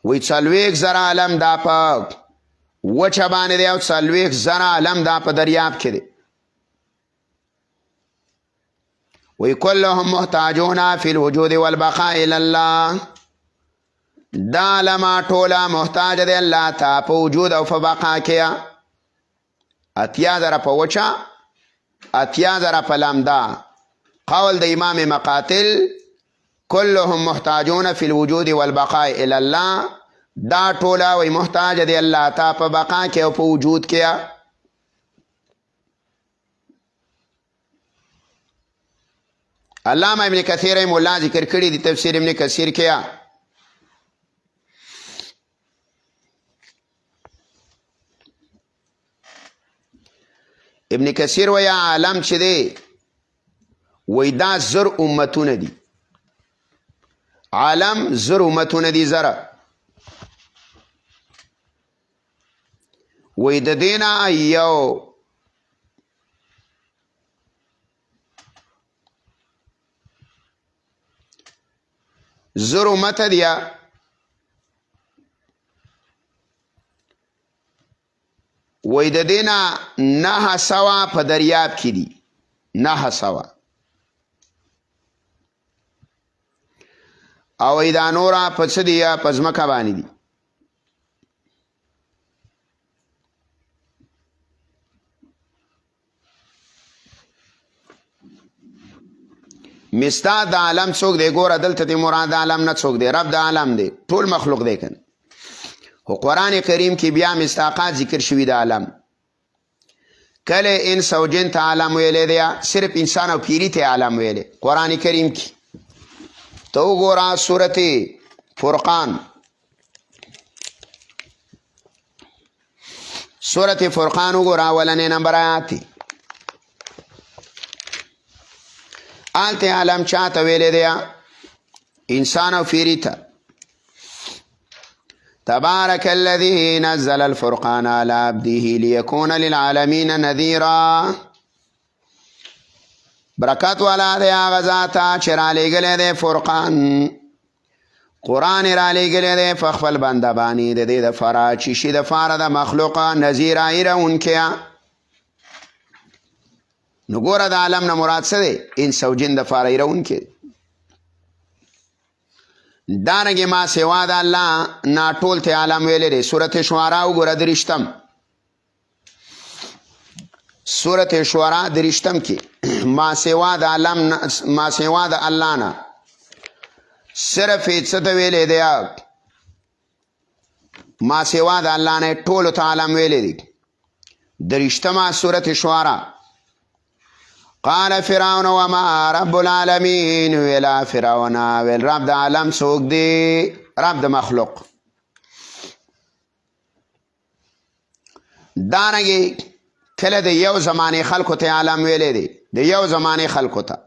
وی 40,000 عالم دا په وچه باندې دی او 40,000 عالم دا په دریاب کې دی وی کلهم محتاجون فی الوجود والبقاء الى الله دا علما ټوله محتاج دی الله ته په وجود او په بقا کې 80,000 په وچه 80,000 په لمده قول د امام مقاتل كلهم محتاجون في الوجود والبقاء الى الله دا ټوله وی محتاج دی الله ته په بقا کې او په وجود کې علامه ابن کثیر مولا ذکر کړی دی تفسیر ابن کثیر کې ابن کثیر ویا عالم چې دی وی دا 1000 امتونه دي عالم 1000 امتونه دي زره وی د دینا یو زرو مت دیا وی د دینا 900 په دریاب کې دي 900 او دا نورا په څه دي په ځمکه باندې دي مستا د عالم څوک دی ګوره دلته د مراد عالم نه څوک دی رب د عالم دی ټول مخلوق دی کنه خو قرآن کریم کې بیا مستاقات ذکر شوي د عالم کله انس او جن ته عالم ویلی دی صرف انسان او پیری ته عالم ویلی قرآن کریم کې تو وګوره سورت فرقان وګوره اولنې نمبر آیات دی آلته عالم چاته ویلی دی انسان او پیری ته تبارك الذي نزل الفرقان على عبده ليكون للعالمين نذيرا برکات والا دی هغه ذات چې را لېږلی دی فرقان قرآن را لېږلی دی په خپل بنده باندې د دې دپاره چې شي دپاره د مخلوقه نذیره ایرونکی نو ګوره د عالم نه مراد څه دی انس او جن دپاره ایرونکی دارنگی ما سوا دا اللہ نا ټول ته عالم ویلی دی سورت شعراء وګوره درشتم سورت شعراء درشتم کی ما سوا دا اللہ نا صرف څه ته ویلی دی ما سوا دا اللہ نا ټولو ته عالم ویلی دی درشتما سورت شعراء قال فرعون وما رب العالمين ویلا فرعون ویل رب د عالم څوک دی رب د مخلوق دارنګي کله د یو زمانه خلکو ته عالم ویلې دی د یو زمانه خلکو ته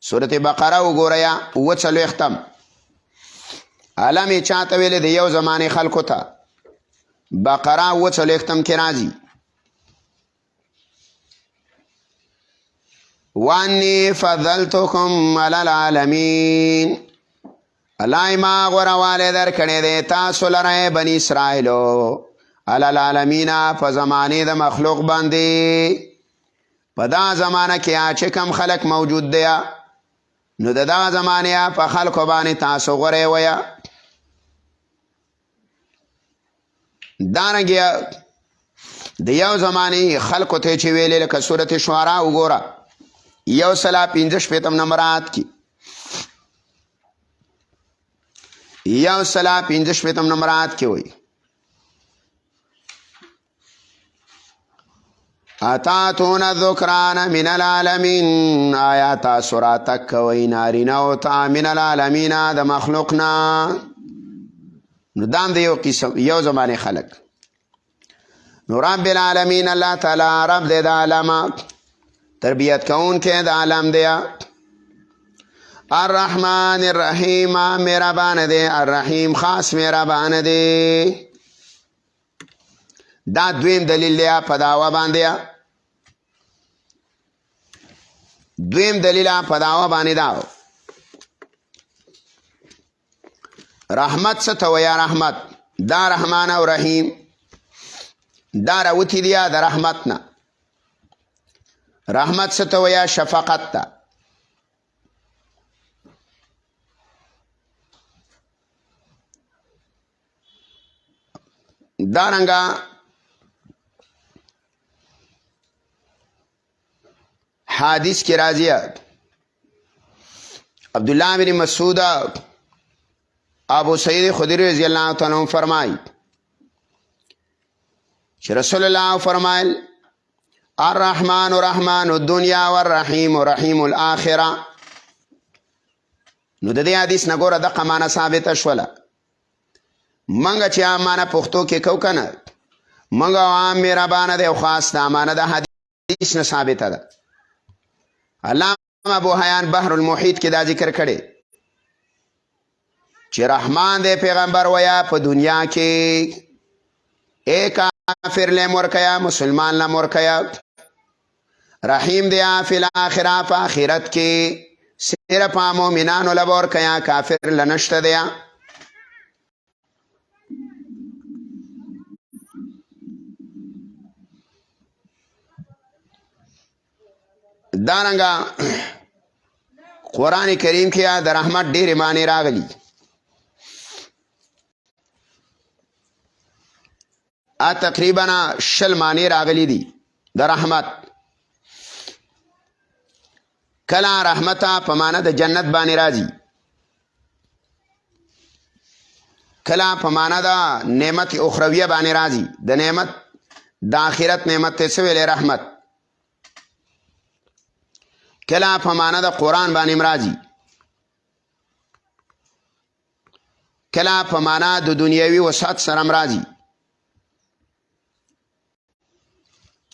سورت بقره وګوریا وڅلو ختم عالم چاته ویلې د یو زمانه خلکو ته بقره وڅلو ختم کې راځي وانی فضلتکم علی العالمین الله ما غورواله در کړي دی تاسو لره بنی اسرائیلو علی العالمین په زمانه د مخلوق باندې په دا زمانه کې چې کم خلق موجود دی نو د دا زمانه په خلکو باندې تاسو غوره ویا دانګیا د یو زمانه خلکو ته چې ویلې لکه سورته شعراء وګوره یو سلا 15 نمبرات کی یو سلا 15 نمبرات کی وی اتاتون الذکران من العالمین آیات سوراتک وی نارینو تا من العالمین دا مخلوقنا نو دام دا یو زمان خلق نو رب العالمین اللہ تعالی رب دا علامات تربیت کون کې د عالم دی الرحمن الرحیم مهربان دی، الرحیم خاص مهربان دی. دا دویم دلیل دی په دعوه باندې. دویم دلیل په دعوه باندې دا رحمت څه ته وایي؟ رحمت دا رحمان او رحیم دا راوتی دی د رحمت نه. رحمت څه ته وایي؟ شفقت ته. دارنګه حدیث کی راضی عبداللہ بن مسعود ابو سعید خدری رضی اللہ تعالی عنہ فرمائی کہ رسول اللہ فرمائل الرحمن رحمان الدنیا والرحیم رحیم الاخرہ. نو د دې حدیث نه ګوره دغه معنا ثابته شوله. منګه چې امانه پښتو کې کو کنه منګه عام مهربانه دی او خاص د امانه د حدیث نه ثابته ده. علامه ابو حیان بحر المحیط کې دا ذکر کړي چې رحمان دی پیغمبر ویا په دنیا کې اے کافر له مرکیا مسلمان له مرکیا. رحیم دی فی الاخره په آخرت کې صرف مومنانو له ورکیا کافر لنشته دی. دارنګه قرآن کریم کې د رحمت ډېرې معنی راغلي. تقریبا 60 معنی راغلي دي د رحمت. کله رحمت په معنی د جنت باندې راځي، کله په معنی د نعمت اخرویه باندې راځي. د نعمت د آخرت نعمت ته څه ویلې؟ رحمت. کله په معنی د قرآن باندې راځي، کله په معنی د دنیوي وسعت سره راځي،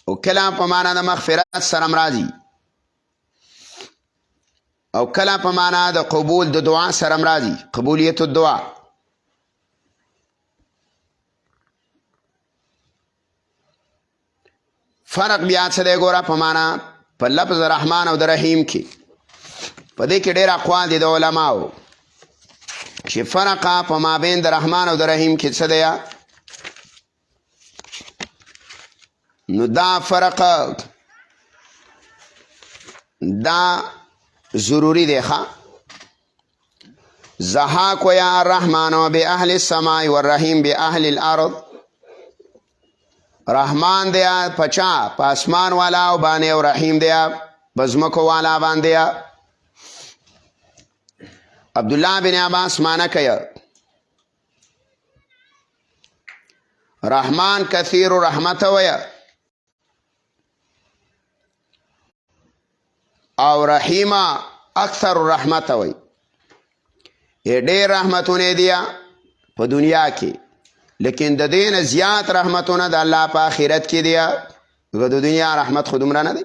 او کله په معنی د مغفرت سره راځي، او کله په معنی د قبول د دعا سره راځي، قبولیت الدعا. فرق بیا څه دی ګوره په معنی په لفظ رحمان او د رحیم کې. په دې کې ډېر اقوال دي د علماو چې فرق په مابین د رحمان او د رحیم کې څه دی. نو دا فرق دا ضروری دی. زحاک و یا الرحمن و بی اهل السماء و الرحیم بی اهل الارض. رحمان دیا پچا پاسمان والا او باندې او رحیم دیا بزمکو والا باندې. عبداللہ بن عباس مانا کیا رحمان کثیر رحمت ویا او رحیم اکثر رحمت وی. ډېر رحمتونه دیا په دنیا کې، لیکن د دین زیات رحمتونه د الله په آخرت کې دی. د دنیا رحمت خو دومره نه دی،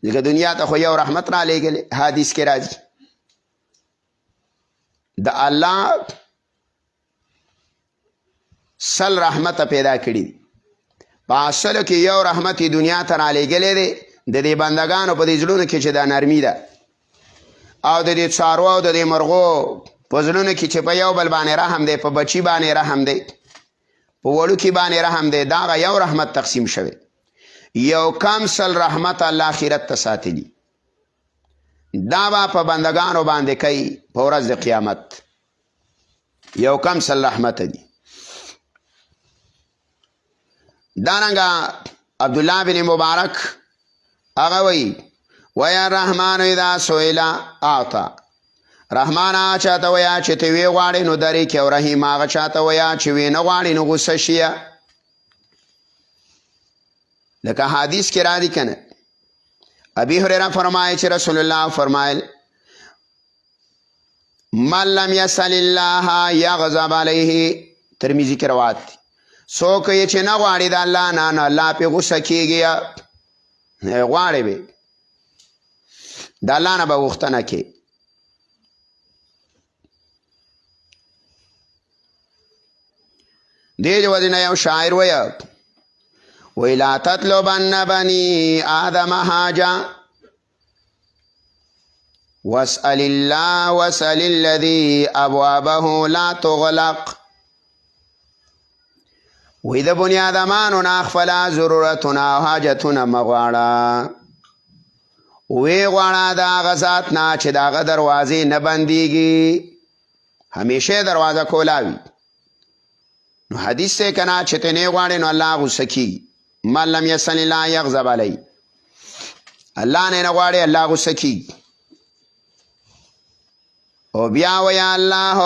ځکه دنیا ته خو یو رحمت را لېږلی. حدیث کې راځي د الله سل رحمت پیدا کړي دي. په اصل کې یو رحمت دنیا ته را لېږلی دی د دې بندګانو په دې زړونو کې چې دا نرمي ده، او د دې څاروو او د دې مرغو په زړونو کې چې په یو بل باندې رحم دی، په بچي باندې رحم دی، په وړوکي باندې رحم دی. دا یو رحمت تقسیم شوی. یو کم سل رحمت الله آخرت ته ساتلی. دا به په بندگانو باندې کوي په ورځ د قیامت. یو کم سل رحمت دی. دارنګه عبدالله بن مبارک هغه وی ویا الرحمن اذا سئل اعطى. رحمان چاته ویا چې ته وی غواړې نو درې کې، او رحیم هغه چاته ویا چې وی نه غواړې نو غصه شي. لکه حدیث کې راځي کنه ابي هريره فرمایي چې رسول الله فرمایل من لم يسل الله يغضب عليه. ترمذی کې روایت دی. څوک چې نه غواړي د الله نه الله په غصه کېږي. غواړي به د الله نه به غوښتنه کوي. دې وجه نه یو شاعر وی لا تطلبن بني آدم حاجة واسأل الله واسأل الذي أبوابه لا تغلق. وی د بني آدمانو نه خپله ضرورتونه او حاجتونه مه غواړه، وی غواړه د هغه ذات نه چې د هغه دروازې نه بندېږي، همیشه دروازه کولا وي. نو حدیث دی که نه چې ته نه غواړې نو الله غصه کېږي. من لم یسأل الله یغضب علی، الله نه غواړي الله غصه کېږي. او بیا ویا الله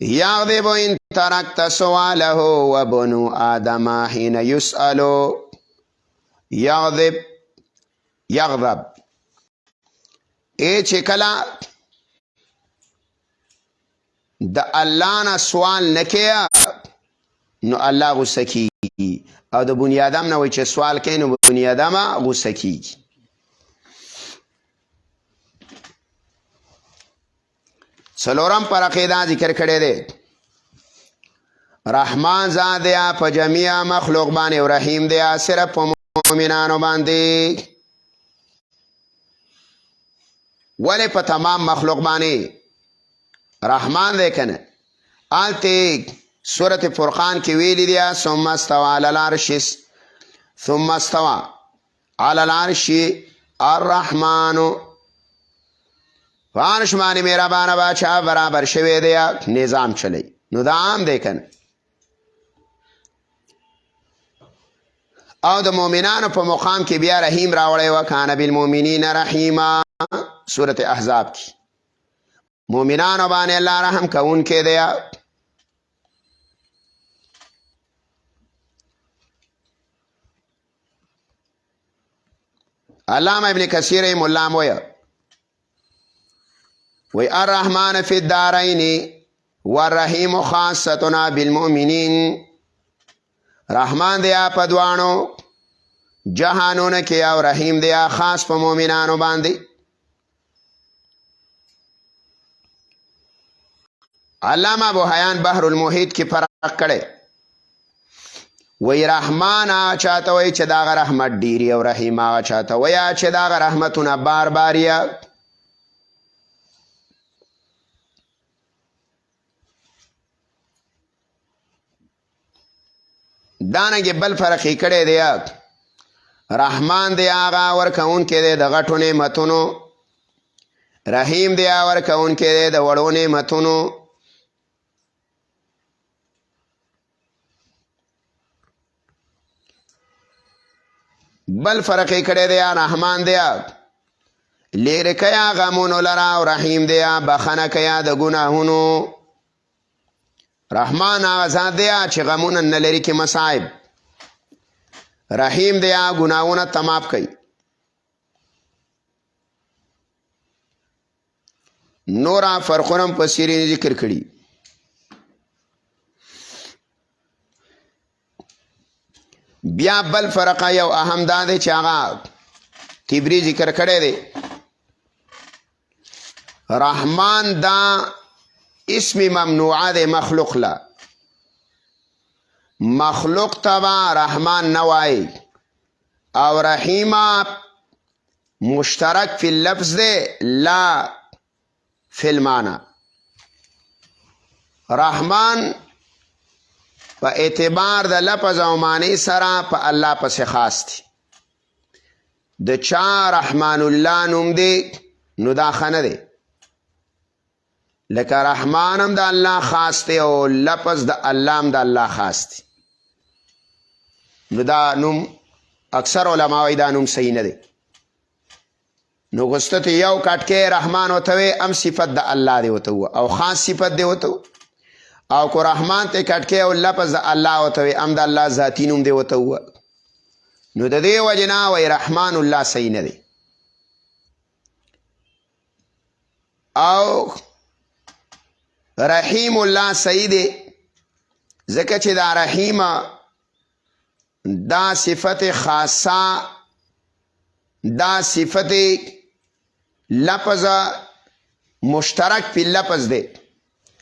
یغضب ان ترکت سؤاله وبنو آدم حين یسأل یغضب ای چې کله د الله نه سوال نکیا نو الله غصه کیږي، او د بنی آدم نه وای چې سوال کوي نو بنی آدم غصه کیږي. څلورم پر عقیده ذکر کړی دی رحمان ذات دی په جمیع مخلوق باندې او رحیم دی صرف په مؤمنانو باندې. ولی په تمام مخلوق باندې رحمان دی کنه. آلته سورة فرقان کې ویلی دی ثم استوى على العرش الرحمن، فارش باندې مهربانه بادشاہ برابر شوی دی نظام چلی. نو دا عام دی کنه. او د مؤمنانو په مقام کې بیا رحیم راوړی وکانه بالمؤمنین رحیما سورة احزاب کی. مومنانو باندې الله رحم کون کې دی. علامه ابن کثیر مولا وی الرحمن فی الدارین والرحیم خاصتنا بالمؤمنین. رحمان دیا په دوانو جهانونه کې او رحیم دیا خاص په مؤمنانو باندې. علامه ابو حیان بحر المحیط کې فرق کړي. وی رحمان چاته وی چې داغه رحمت ډیری او رحیم هغه چاته وی چې داغه رحمتونه بار بار یا. دانګه بل فرق یې کړی دی رحمان دی هغه ورکون کې دی د غټو نعمتونو، رحیم دی هغه ورکون کې دی د وړو نعمتونو. بل فرق کړی دی رحمان دی لرې کیا غمونو لرا او رحیم دی بخنه کیا د ګناهونو. رحمان هغه ذات دی چې غمونه نه لري کې مصائب، رحیم دی ګناهونه تماف کوي. نورا فرقونه په سیرین ذکر کړي. بیا بل فرقه یو اهم دا دی چې هغه تبری ذکر کړی دی رحمان دا اسم ممنوعه دی مخلوق لا. مخلوق تبا رحمان نوائی او رحیمه مشترک فی اللفظ دی لا فی المعنی. رحمان په اعتبار د لفظ او معنی سره په الله پسې خاص دی. د چا رحمان الله نوم دی نو دا خنه دی، لکه رحمان هم د الله خاص دی او لفظ د الله هم د الله خاص دی. نو دا نوم اکثر علماء وی دا نوم صحیح نه دی. نو غستت یو کټکې رحمان وتوي ام صفت د الله دی وتو او خاص صفت دی وتو، او کو رحمان ته کټکې او لفظ د الله وتوي ام د الله ذاتی نوم دی وتو. نو د دې وجنا وی رحمان الله صحیح نه دی. او رحیم الله صحیح دی ځکه چې دا رحیمه دا صفت خاصه، دا صفت لفظ مشترک پی لفظ دی.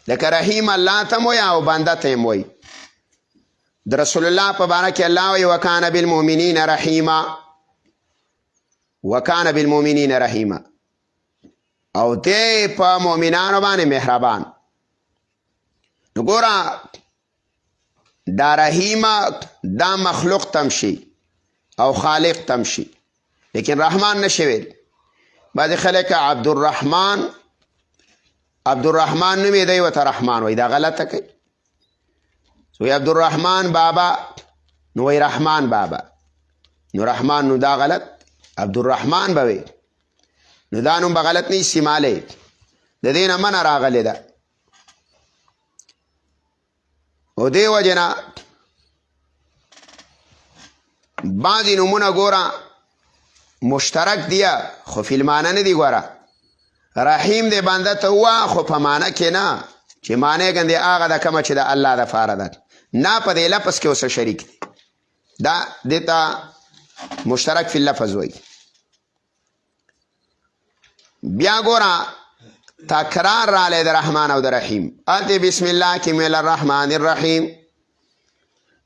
لکه رحیم الله ته وایي او بنده ته هم وایي. د رسول الله په باره کې الله وایي وکانه بالمؤمنین رحیما، وکانه بالمؤمنین رحیما، او دی په مؤمنانو باندې مهربان. نو ګوره دا رحیمه دا مخلوق تم شي او خالق تم شي، لیکن رحمان نشي ویل. بعضې خلک عبدالرحمن نوم یې دی ورته رحمان وایي، دا غلطه کوي. وایي عبدالرحمن بابا نو وایي رحمان بابا، نو رحمان نو دا غلط، عبدالرحمن به وایي نو دا نوم به غلط نه استعمالی، د دې نه منه راغلی ده. او دې وجې نه بعضې نومونه ګوره مشترک دیا خو فی المعنی نه دي. ګوره رحیم دی بنده ته ووایه خو په معنی کې نه، چې معنی ګندې هغه ده کومه چې د الله دپاره ده، نه په دې لفظ کې اوسه شریک دی. دا دې ته مشترک فی اللفظ وایي. بیا ګوره تکرار رالی د رحمان او د رحیم. هلته بسم الله کې ویل الرحمن الرحیم،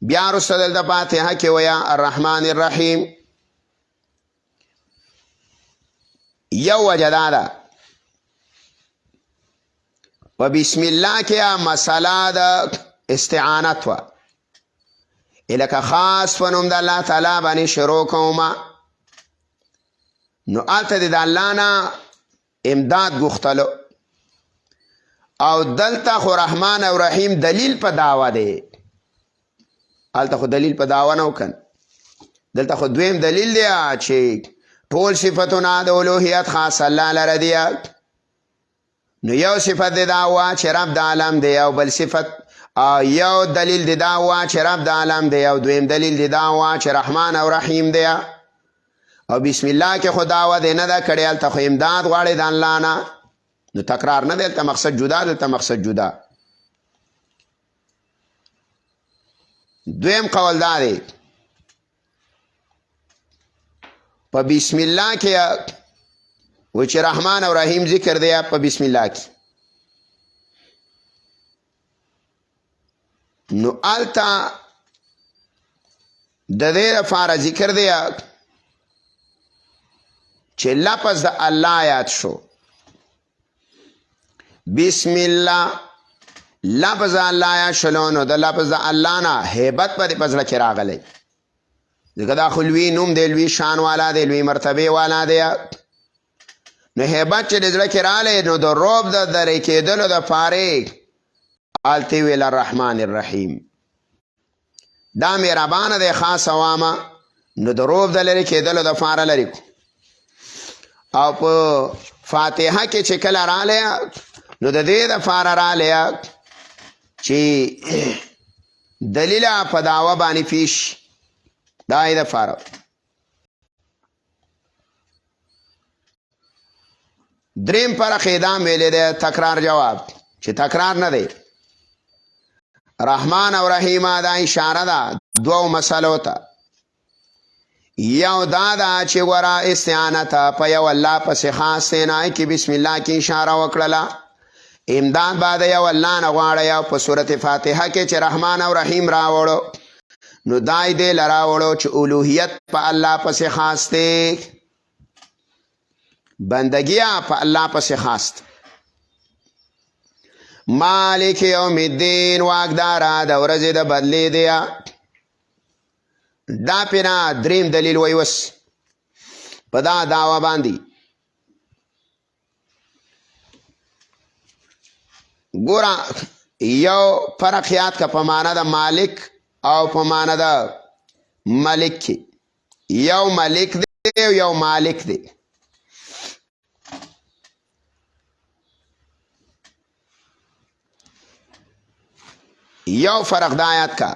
بیا وروسته دلته فاتحه کې ویه الرحمن الرحیم. یو وجه دا ده و بسم الله کې مسله د استعانت وه، لکه خاص په نوم د الله تعالی باندې شروع کومه، نو هلته د الله نه امداد غوښتلو. او دلته خو رحمان او رحیم دلیل په دعوه دی، هلته خو دلیل په دعوه نه وکن، دلته خو دویم دلیل دی چې ټول صفتونه د الوهیت خاص الله لره دی. نو یو صفت دی دا وه چې رب د عالم دی، او بل صفت یو دلیل دی دا وه چې رب د عالم دی، او دویم دلیل دی دا وه چې رحمان او رحیم دی. او بسم الله کې خو دعوه دی نه ده کړې، هلته خو امداد غواړي د الله نه، نو تکرار نه دی، دلته مقصد جدا، دلته مقصد جدا. دویم قول دا دی په بسم الله کې و چې رحمان او رحیم ذکر دی په بسم الله کې، نو هلته د دې لپاره ذکر دی چې لفظ د الله یاد شو. بسم الله لفظ الله یاد شلو، نو د لفظ د الله نه هیبت په دې په زړه کې راغلی، ځکه دا خو لوی نوم دی، لوی شان والا دی، لوی مرتبې والا دی. نو هیبت چې د زړه کې راغلی، نو د رعب د درې کېدلو دپاره هلته ویل الرحمن الرحیم. دا مهربانه دی خاص عوامه، نو د رعب د لرې کېدلو دپاره لرې کو. او په فاتحه کې چې کله رالی، نو د دې دپاره رالی چې دلیل په دعوه باندې پیش، دا یې دپاره. دریم فرق یې دا ویلی دی تکرار جواب، چې تکرار نه دی. رحمان او رحیمه دا اشاره ده دوو مسلو ته. یو دا ده چې ګوره استعانت په یو الله پسې خاص دی، نه کې بسم الله کې اشاره وکړله. امداد به د یو الله نه غواړی، او په صورت فاتحه کې چې رحمان او رحیم راوړو، نو دای دې لراوړو چې الوهیت په الله پسې خاص دی، بندگیه په الله پسې خاص دی. مالک یوم الدین واکداره د ورځې د بدلې دی. دا پینا دریم دلیل وی وس په دا دعوه باندې. ګوره یو فرق یاد که په معنی د مالک او په معنی د ملک کې، یو ملک دی او یو مالک دی. یو فرق دا یاد که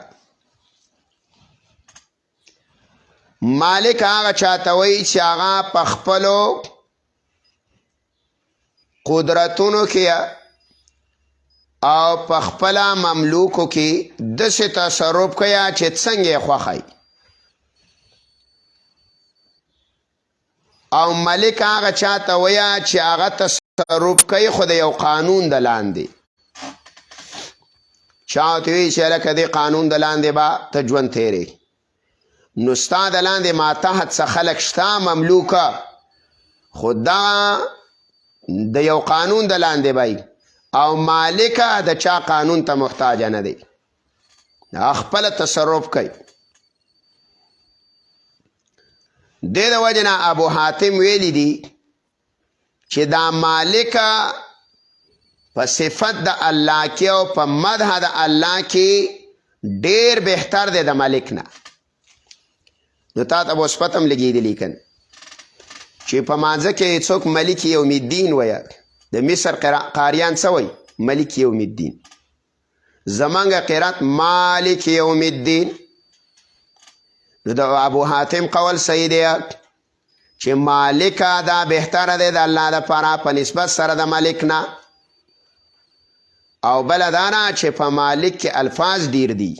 مالک هغه چاته وایي چې هغه په خپلو قدرتونو کې او په خپله مملوکو کې داسې تصرف کوي چې څنګه یې خوښوي. او ملک هغه چاته وایي چې هغه تصرف کوي خو د یو قانون د لاندې. چا ورته وایي چې هلکه دې قانون د لاندې به ته ژوند تېرې نو ستا د لاندې ماتحت څه خلک شته مملوکه خو دا د یو قانون د لاندې به او مالکه د چا قانون ته محتاجه نه دی خپله تصرف کوي دې د وجې نه ابو حاتم ویلی دي چې دا مالکه په صفت د الله کې او په مدح د الله کې ډېر بهتر دی د ملک نه نو تا ته به اوس پته هم لګېدلي که نه چې په مانځه کې څوک ملک یوم الدین ویه د مصر قاریان څه وایي ملک یوم الدین زمونږ قرات مالک یوم الدین نو د ابو حاتم قول صحیح دی چې مالکه دا بهتره دی د الله دپاره په نسبت سره د ملک نه او بله دا نه چې په مالک کې الفاظ ډیر دي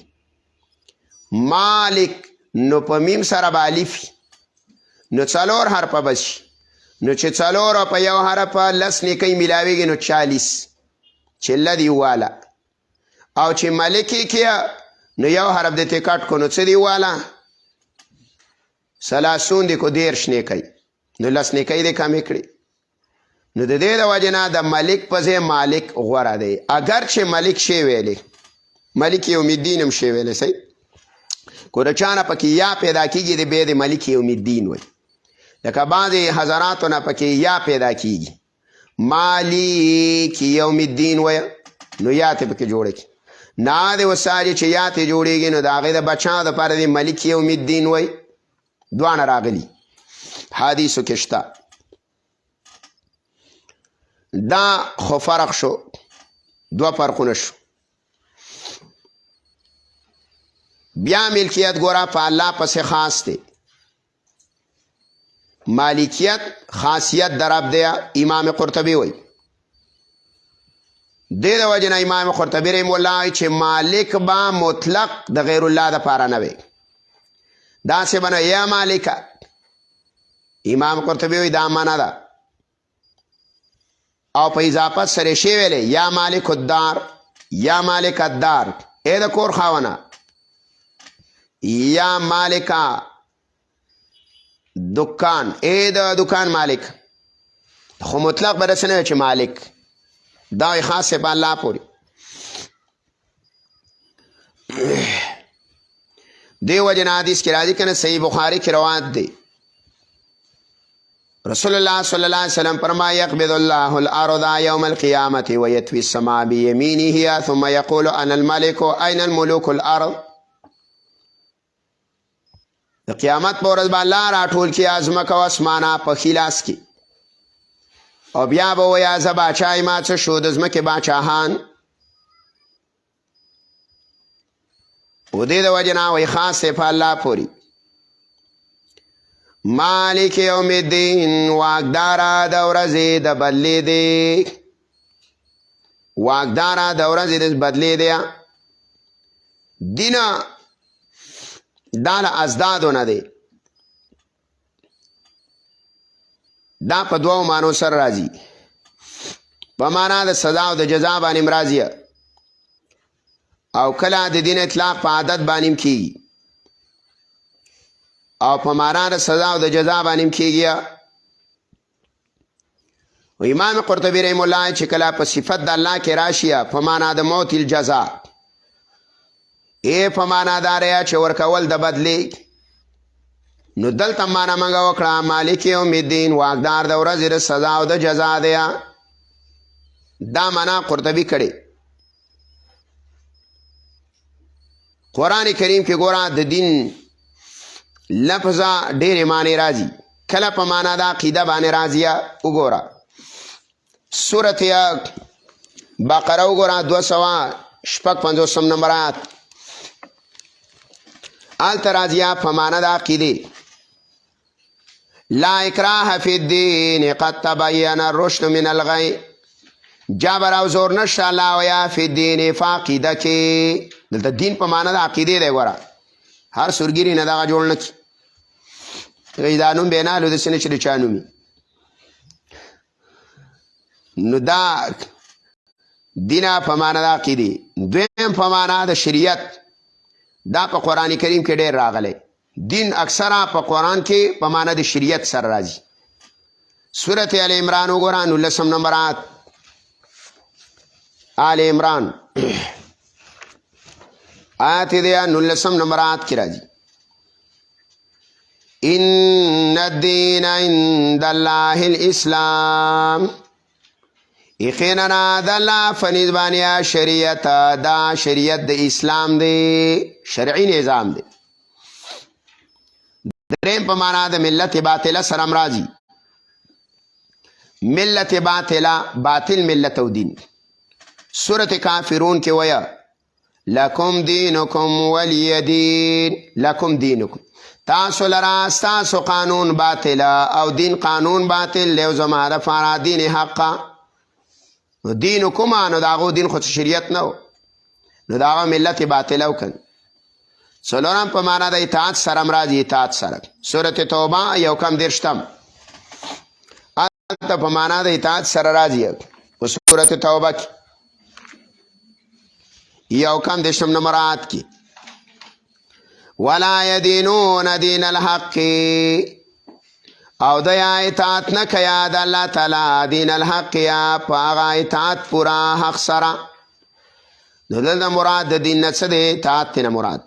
مالک نو په میم سره به الف نو څلور حرفه به شي نو چې څلور په یو حرفه لس نیکۍ میلاویږي نو 40 چې لدی والا او چې ملکی کې نو یو حرف د تکاټ کو نو څه دی والا 30 دی کو 10 نیکۍ نو لس نیکۍ دی کمې کړي نو د دې د وجې نه د ملک په ځای مالک غوره دی اگر چې ملک شی ویلې ملک یوم الدین هم شی ویلې صحیح کو د چا نه پکې یا پیدا کېږي د بیا د ملک یوم الدین وایي لکه بعضې حضراتو نه پکې یا پیدا کېږي مالک یوم الدین وایه نو یا ته پکې جوړه کړي نه د وساجې چې یا ته جوړېږي نو د هغې د بچا دپاره د ملک یوم الدین وایي دوانه راغلي حدیثو کې شته دا خو فرق شو دوه فرقونه شو بیا ملکیت ګوره په الله پسې خاص دی مالکیت خاصیت در رب دی امام قرطبی وی دې د وجې نه امام قرطبی رحم الله وایي چې مالک به مطلق د غیر الله دپاره نه وي داسې به نه یا مالکه امام قرطبی وی دا معنا ده او په اضافت سره شی ویلې یا مالک الدار یا مالک الدار اې د کور خاونه یا مالکا دکان اې د دکان مالک خو مطلق به داسې نه چې مالک دا وایي خاص په الله پورې دې وجې نه حدیث کې راځي که نه صحیح بخاري کې روایت دی رسول الله صلی الله علیه وسلم فرمایي یقبض الله الارض یوم القیامة ویطوی السماء بیمینه ثم یقول انا الملک این الملوک الارض د قیامت په ورځ به الله راټول کړي ځمکه او اسمانه په ښي لاس کې او بیا به وایي زه باچا یم څه شو د ځمکې باچاهان و دې د وجې نه وایي خاص دی په الله پورې مالک یوم الدین واکداره د ورځې د بدلې دی واکداره د ورځې د بدلې دی دینه دا له ازدادو نه دی دا په دوو معنو سره راځي په معنا د سزا او د جزا باندې هم راځي او کله د دین اطلاق په عادت باندې هم کېږي او په معنا د سزا او د جزا باندې هم کېږي و امام قرطبي رحم الله چې کله په صفت د الله کې راشي په معنا د موت الجزا په معنا دا ریا چې ورکول د بدلې نو دلته معنا موږ وکړه مالک یوم الدین واکدار د ورځې د سزا او د جزا دی دا معنا قرطبي کړي قرآن کریم کې ګوره د دین لفظه ډېرې معنی راځي کله په معنا د عقیده باندې راځي وګوره سورت بقره وګوره 256 نمبر آیات آلته راځي په معنا د عقیده لا اکراه فی الدین قد تبین الرشد من الغی جبر او زور نشته الله ویا فی الدین په عقیده کې دلته دین په معنا د عقیده دی ګوره هر سورګیري نه دغه جوړ نه کړي دا نوم به نالو داسې نه چې د چا نوم نو دا دینا په معنا د عقیدې. دویم په معنا د شریعت، دا په قرآن کریم کې ډېر راغلی. دین اکثره په قرآن کې په معنا د شریعت سره راځي. سورت آل عمران وګوره 19 نمبر آیت. آل عمران آیت دی 19 نمبر آیت کې راځي ان الدین عند الله الاسلام، یقینا د الله فنزبانیا شریعت، دا شریعت د اسلام دی، شرعي نظام دی. دریم په معنا د ملت باطله سره راځي. ملت باطله، باطل ملت او دین. سورت کافرون کې ویا لکم دینکم ولی دین، لکم دینکم، تاسو لرا ستاسو قانون باطله او دین قانون باطل لیو زما د فارا دین حقا. نو دینکم نو داغو دین خود شریعت نو، نو داغو ملت باطله وکن. څلورم په معنا د اطاعت سره راځي، اطاعت سره. سورت توبه یو کم درشتم البته په معنا د اطاعت سره راځي. په سورت توبه کې یو کم درشتم نمبر آیت کې ولا یدینون دین الحق، او د اطاعت نه کیا د الله تعالی دین الحق، یا په هغه اطاعت پورا حق سره. نو دلته مراد د دین نه څه دی؟ اطاعت نه مراد.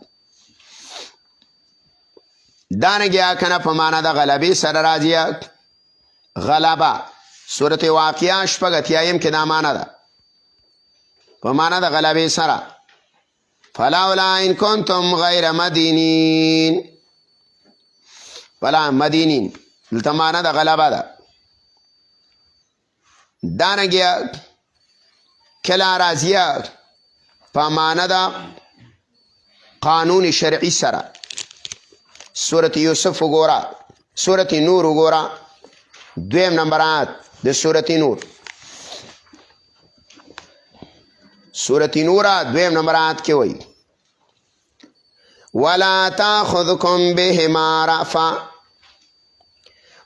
دانګیا کنه په معنا د غلبې سره راځي. غلبه سورت واقعه شپږ اتیایم کې دا معنا ده، په معنا د غلبې سره. فلولا ان کنتم غیر مدینین، فلا مدینین دلته معنا د غلبه ده. دانګیا کله راځي په معنا د قانون شرعي سره. سورت یوسف وګوره، سورت نور وګوره، دویم نمبر آیت د سورت نور. سورت نور دویم نمبر آیت کې وایي ولا تاخذکم بهما رأفة،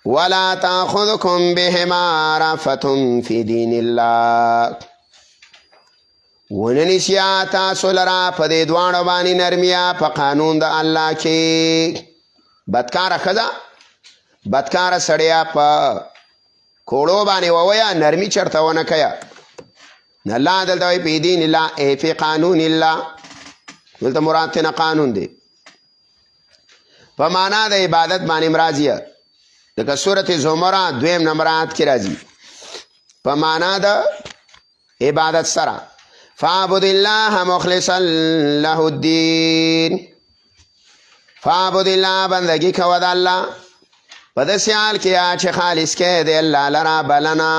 ولا تاخذکم بهما رأفة فی دین الله، وننسیا تاسو لرا په دې دواړو باندې نرمیا په قانون د الله کې. بدکاره ښځه، بدکاره سړیا په کوړو باندې وویا نرمي چرته ونه کیا. الله دلته وایي په دین الله، ای فی قانون الله، دلته مراد تینا قانون دی. په معنا د عبادت باندې راځي. لکه سورت زمر دویم نمبر آیت کې راځي په معنا د عبادت سره. فاعبد الله مخلصا له الدین، فاعبد الله بندگی کوه د الله په داسې حال کې چې خالص کې دی الله لره بلنه،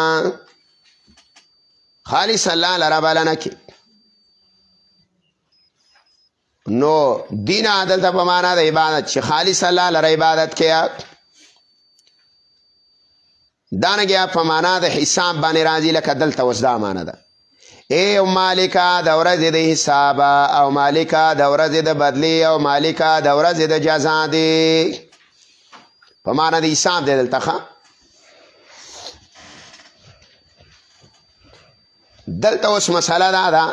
خالص الله لره بلنه کې. نو دین عدل ته په معنا د عبادت چې خالص الله لره عبادت کې. دانګیا په معنا د حساب باندې راځي، لکه دلته اوس دا معنا ده ای مالکا د ورځې د حساب، او مالکا د ورځې د بدلی، او مالکا د ورځې د جزا دی. په معنا د حساب دی دلته. دلته اوس مسله دا ده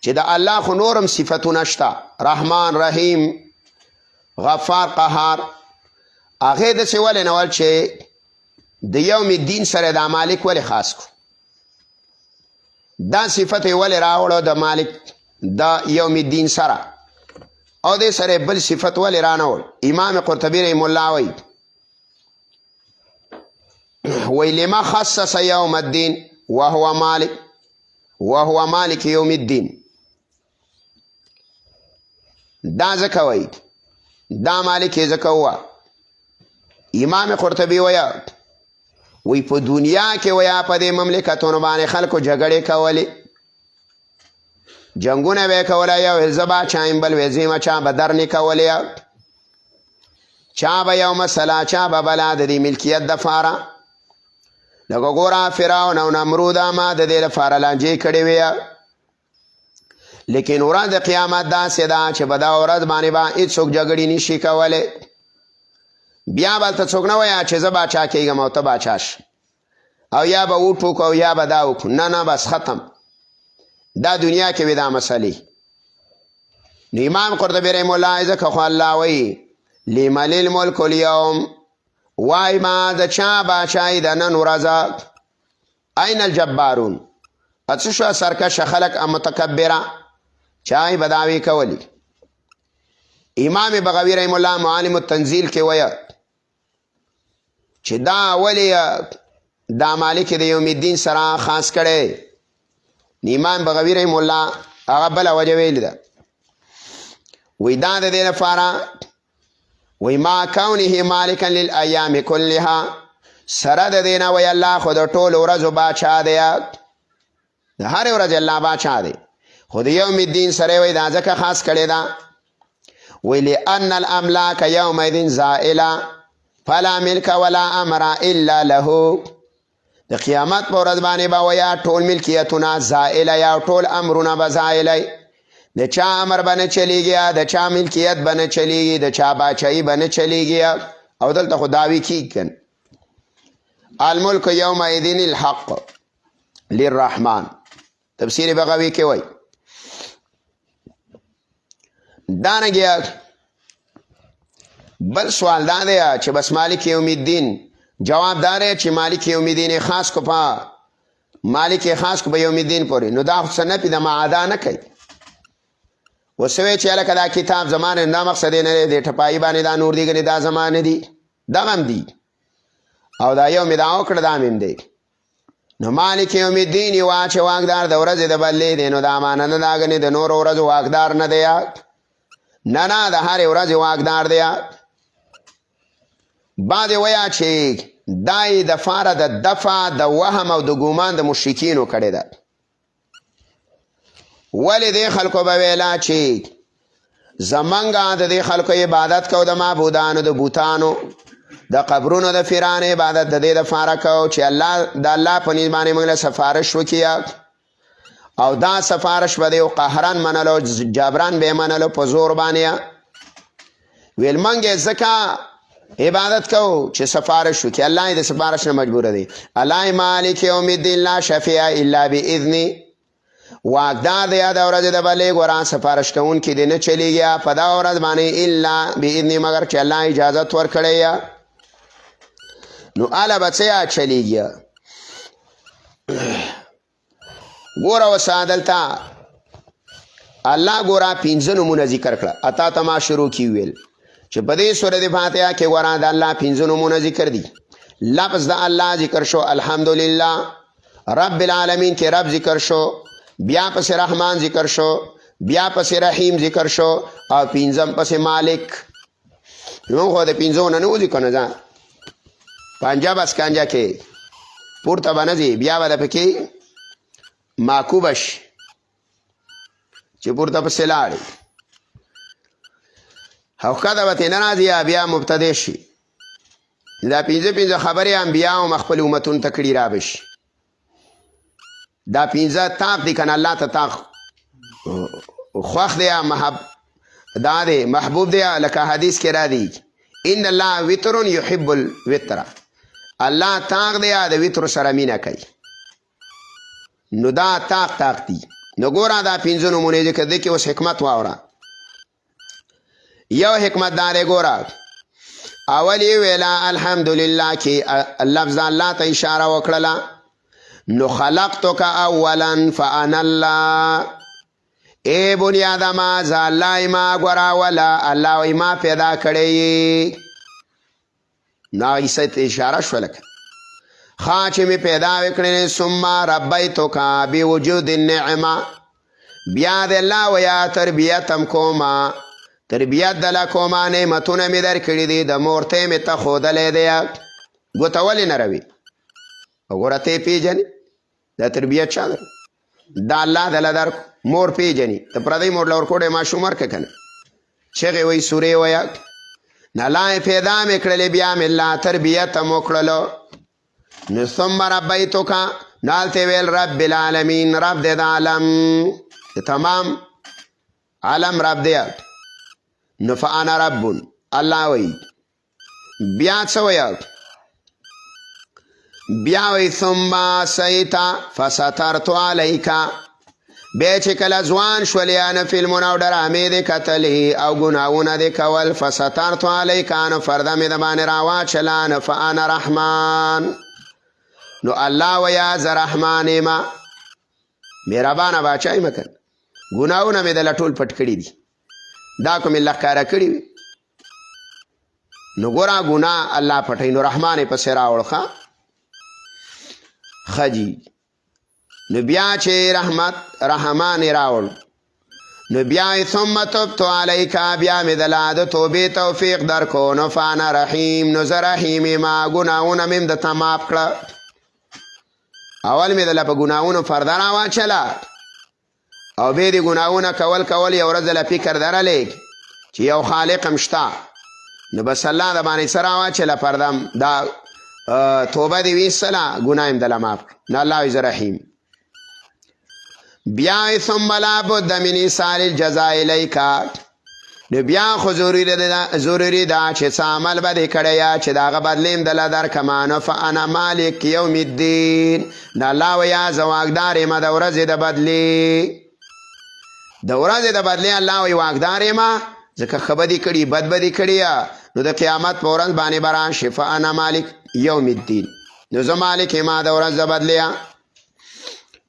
چې د الله خو نورم صفتونه شته، رحمان، رحیم، غفار، قهار. هغې داسې ولې نه ول چې د یوم الدین سره د مالک ولې خاص کو؟ دا صفت یې ولې راوړو د مالک د یوم الدین سره، او دې سره بل صفت ولې رانهوړ؟ امام قرطبي رحم الله وایي لما خصص یوم الدین وهو مالک، وهو مالک یوم الدین. دا ځکه وایي دا مالک یې ځکه ووه. امام قرطبي وی په دنیا کې ویا په دې مملکتونو باندې خلکو جګړې کولې، جنګونه به یې کولی، یو زه باچا یم، بل وی زه چا به در نه کولې، چا به یو مسله، چا به بله د دې ملکیت دپاره. لکه ګوره فرعون او نمرود ما د دې لپاره لانجې کړې وې. لیکن ورځ د قیامت داسې ده چې په دا ورځ باندې به هېڅوک جګړې نشي کولی. بیا به ته څوک نه وایه چې زه باچا کېږم او ته باچا شي، او یا به وټوکو او یا به دا وکړو. نه نه، بس ختم. دا دنیا کې وي دا مسلې. نو امام قرطبي رحمه الله ځکه خو الله وایي لمن الملک اليوم، وای ما د چا باچای د نن ورځه، این الجبارون، څه شو سرکشه خلق متکبره چای بداوی کولی. امام بغوی رحم الله معالم التنزیل کې وایي چې دا ولی دا مالک د یوم الدین سره خاص کړي. امام بغوی رحم الله هغه بله وجه ویلې ده، وی دا د دې لپاره وی ما کونه مالکا للایام کلها، سره د دې نه وی الله خو د ټولو ورځو باچا دی، د هرې ورځې الله باچا دی، خو د یوم الدین سره وی دا ځکه خاص کړی ده وی لأن الاملاک یومئذ زائله فلا ملک ولا امر الا له. د قیامت په ورځ باندې به ویا ټول ملکیتونه زائله یا ټول امرونه به زائله، د چا امر به نه چلیږي، د چا ملکیت به نه چلیږي، د چا باچایي به نه چلیږي. او دلته خو دعوی کیږي کنه الملک یومئذ الحق للرحمن. تفسیر بغوی کې وایي دانګیا. بل سوال دا دی چې بس مالک یوم الدین، جواب دا دی چې مالک یوم الدین خاص کو په مالک خاص کو به یوم الدین پورې، نو دا خو سنه پې د معادا نه کوي. وسوی چې هلکه دا کتاب زمانه دا مقصد یې نه دی د ټپایي باندې دا نور دي ګنې دا زمانه دي، دغه هم دي، او دا یو مې دا وکړه دا مې هم دی. نو مالک یوم الدین یو چې واکدار د ورځې د بدلې دی، نو دا معنی نه دا ګنې د نورو ورځو واکدار نه دی، نه نه د هرې ورځې واکدار دی. بعد ویا چې دای د فاره د دفع د وهم او د ګومان د مشرکینو کړی ده. ولې دې خلکو به ویلا چې زمونږه د دې خلکو عبادت کو د معبودانو د بوتانو د قبرونو د فیران عبادت د دې دپاره کو چې الله د الله په نیز باندې موږ له سفارش وکړي، او دا سفارش به دی قهرن منلو، جبران به منلو په زور باندې. ویل موږ یې ځکه عبادت کو چې سفارش وکړي، الله یې د سفارش نه مجبوره دی. الله مالک یوم الدین لا شفیع الا باذنه، واکدار دی د ورځې د بلې ګوران سفارش کوونکي دی نه چلیږي په دا ورځ باندې الا باذنه، مگر چې الله اجازت ورکړی. نو اله به څه چلیږي. ګوره اوس دلته الله ګوره 5 نومونه ذکر کړه. اتا ته ما شروع کې ویل چې په دې سورۃ فاتحه کې ګوره د الله 5 نومونه ذکر دي. لفظ د الله ذکر شو، الحمدلله رب العالمین کې رب ذکر شو، بیا پس رحمان ذکر شو، بیا پس رحیم ذکر شو، او 5م پس مالک. نو خو د 5 نه وځي کنه ځان پنجاب اسکانجا کې پورته باندې بیا به پکې معکوبش چې پورته پسې لاړې او کده به ترې نه راځي بیا مبتدی شي. دا 5 خبرې انبیا او خپل امتونو ته کړي را بشي. دا 5 طاق دي کنه الله ته طاق خوښ دی دا دی محبوب دی، لکه حدیث کې را دی ان الله وتر يحب الوتر، الله طاق دی د وتر سره مینه کوي. نو دا طاق دی. نو ګوره دا 5 نومونه ذکر دي کې اوس حکمت واوره. یو حکمت دا دی ګوره، اول یې ویلا الحمدلله کې لفظ الله ته اشاره وکړله. نو خلقتک اولا فانا الله، ای بنیاد ما ز الله ما ګورا ولا الله ای ما پیدا کړی. نو ایست اشاره شو لکه خا چې می پیدا وکړې ثم ربیتک بوجود النعمه، بیا د الله ویا تربیتم کوما، تربیت دل کوما نعمتونه می در کړی دي، د مورته می ته خودلې دی ګوتول نه روي. وګوره ته پیژنې دا تربیت چا در دا الله دل در مور پیژنې ته پردی مور لور کوډه ما شومر ک کنه شغه وای سورې ویا نه لای پیدا می کړلې بیا می الله تربیت مو کړلو. نو ثم ربیتک نالته ویل رب العالمین، رب د عالم تمام عالم رب دی. نو فانا رب الله وی بیا څه ویا بیا وی ثم سیتا فسترت علیکا، بیا چې کله ځوان شول یا نه فلمونه او ډرامې دې کتلې او ګناهونه دې کول فسترت علیک نو پرده مې د باندې راواچله نو فانا رحمان نو الله ویا زه رحمان یم مهربانه باچا یم که ګناهونه مې دله ټول پټ کړي دي دا کوم الله ښکاره کړي وي نو ګوره ګناه الله پټوي نو رحمان یې پسې راوړ ښه جي نو بیا چې رحمان یې راوړ نو بیا ثم تبت علیکا بیا مې دله د توبې توفیق درکو نو فانا رحیم نو زه رحیم یما ګناهونه مې هم درته معاف کړه اول مې دله په ګناهونو پرده راواچله او بیا دې ګناهونه کول یو ورځ دله فکر درلی چې یو خالق هم شته نو بس الله د باندې څه راواچله پرده دا توبه دې ویستله ګناه هم دله معاف کړه نو الله وایي زه رحیم بیا ثم لا بد من ایصال الجزاء الیکا نو بیا خو ضروري ده چې څه عمل به دې کړی یا چې د هغه بدلې هم دله درکمه نو فانا مالک یوم الدین نو الله ویا زه واکدار یم د ورځې د بدلې الله وی واکدار یم ځکه ښه به دې کړي بد به دې کړي نو د قیامت په ورځ باندې به راشي فانا مالک یوم الدین نو زه مالک یم د ورځ د بدلې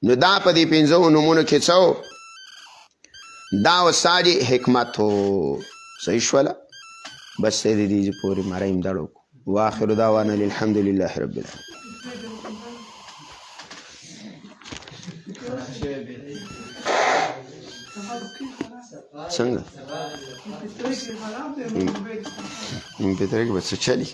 نو دا په دې پنځو نومونو کې څه دا وساجي حکمت هو صحیح شوله بس دې پورې ماره امداړو واخر دعوانا الحمد لله رب العالمین څنګه په ترې کې بس چلی